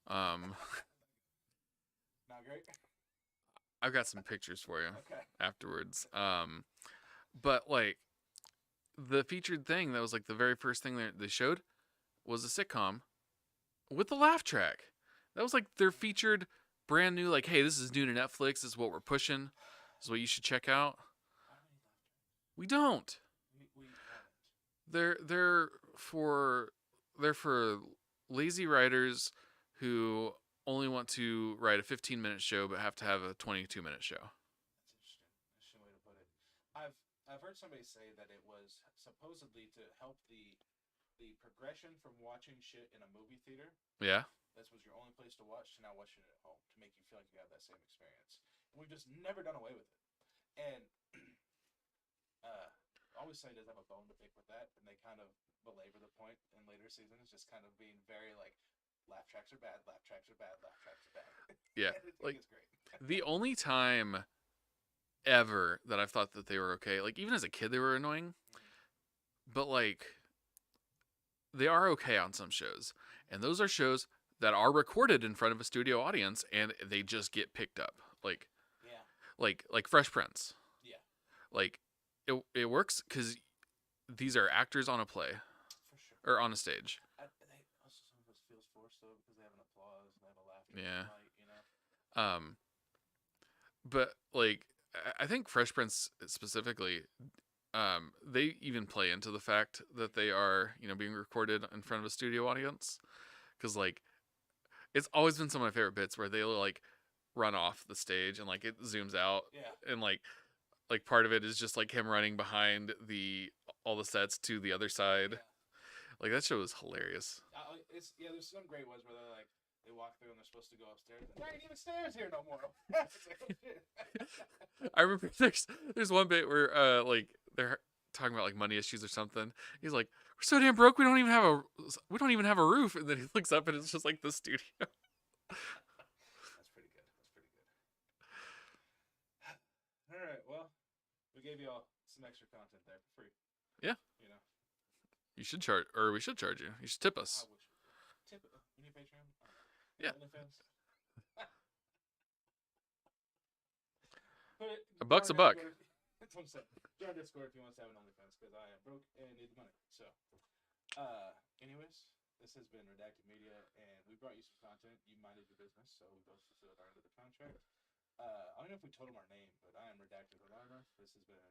Not great. I've got some pictures for you afterwards. But like the featured thing that was like the very first thing they showed was a sitcom with the laugh track. That was like their featured brand new, like, hey, this is new to Netflix. This is what we're pushing. This is what you should check out. How many left? We don't. We haven't. They're for lazy writers who only want to write a 15-minute show but have to have a 22-minute show. That's interesting. Interesting way to put it. I've heard somebody say that it was supposedly to help the progression from watching shit in a movie theater. Yeah. This was your only place to watch, to now watching it at home to make you feel like you have that same experience. And we've just never done away with it. And always say does have a bone to pick with that, and they kind of belabor the point in later seasons, just kind of being very like, laugh tracks are bad, laugh tracks are bad, laugh tracks are bad. Yeah. Like, it's great. the only time ever that I've thought that they were okay, like even as a kid they were annoying, but like they are okay on some shows, and those are shows that are recorded in front of a studio audience and they just get picked up, like Fresh Prince. Yeah, like it works because these are actors on a play for sure, or on a stage. they also, some of us feels forced though because they have an applause and they have a laugh. Yeah. Light, But like I think Fresh Prince specifically, they even play into the fact that they are, being recorded in front of a studio audience, because like it's always been some of my favorite bits where they'll like run off the stage and like it zooms out, and like part of it is just like him running behind all the sets to the other side. Yeah. Like that show was hilarious. There's some great ones where they're like, they walk through and they're supposed to go upstairs. There ain't even stairs here no more. It's like, oh, shit. I remember there's one bit where like they're talking about like money issues or something. He's like, "We're so damn broke, we don't even have a roof." And then he looks up and it's just like the studio. That's pretty good. All right, well, we gave you all some extra content there for free. Yeah. You should charge, or we should charge you. You should tip us. I wish we could. Tip it. We need Patreon. Yeah. OnlyFans. $1 a buck. That's what I'm saying. Join Discord if you want to have an OnlyFans, because I am broke and need the money. So, anyways, this has been Redacted Media, and we brought you some content. You minded your business, so we both fulfilled our end of the contract. I don't know if we told him our name, but I am Redacted Alarmer. This has been.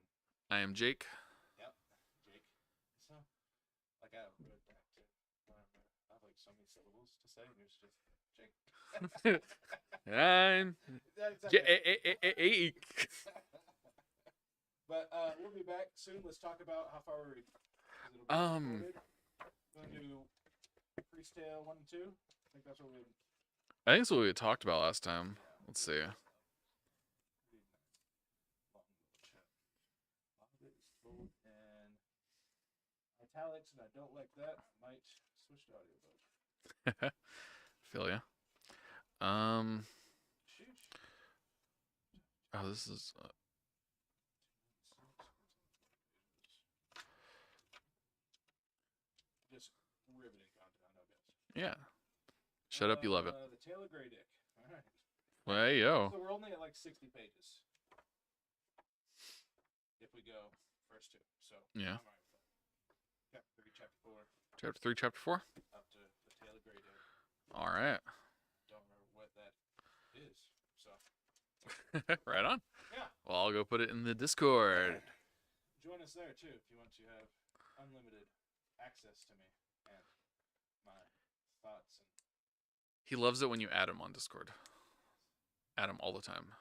I am Jake. Yep, Jake. So, like I redacted. I have like so many syllables to say, and it's just Jake. I'm Jake. But we'll be back soon. Let's talk about how far we're. Going to do Freestyle 1 and 2. I think that's what we. I think that's what we had talked about last time. Let's see. And italics, and I don't like that. I might switch to audiobook. Feel ya. Oh, this is. Just riveting content, I know, guys. Yeah. Shut up, you love it. The Taylor Gray Dick. All right. Well, hey, yo. So we're only at like 60 pages. If we go first two. So yeah. I'm all right with that. Chapter 3, Chapter 4. Chapter 3, Chapter 4? Up to the Taylor Gray Dick. All right. Don't remember what that is. So. Right on. Yeah. Well, I'll go put it in the Discord. Join us there too if you want to have unlimited access to me and my thoughts. And he loves it when you add him on Discord. Add him all the time.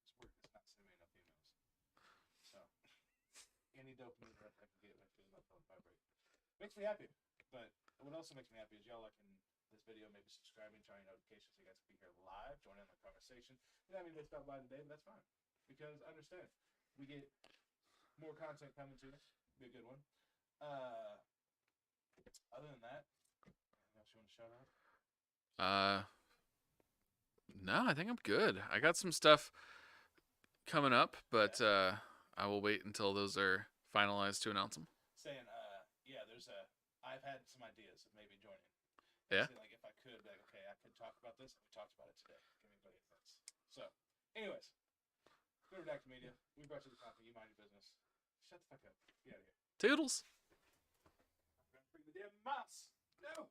it's work. It's not sending me enough emails. So any dopamine that I can get makes my phone vibrate. Makes me happy. But what also makes me happy is y'all liking this video, maybe subscribing, turning notifications so you guys can be here live, join in the conversation. You know, I mean, they stopped by today, but that's fine because I understand. We get more content coming to us. Be a good one. Other than that, anything else you want to shout out? No, I think I'm good. I got some stuff coming up, but I will wait until those are finalized to announce them. Saying, I've had some ideas of maybe joining. Yeah. Saying, like, if I could, like, okay, I could talk about this. We talked about it today. Give me what your thoughts. So, anyways, good Redacted Media. We brought you the content. You mind your business. Shut the fuck up. Get out of here. Toodles. I'm gonna bring the damn mouse. No.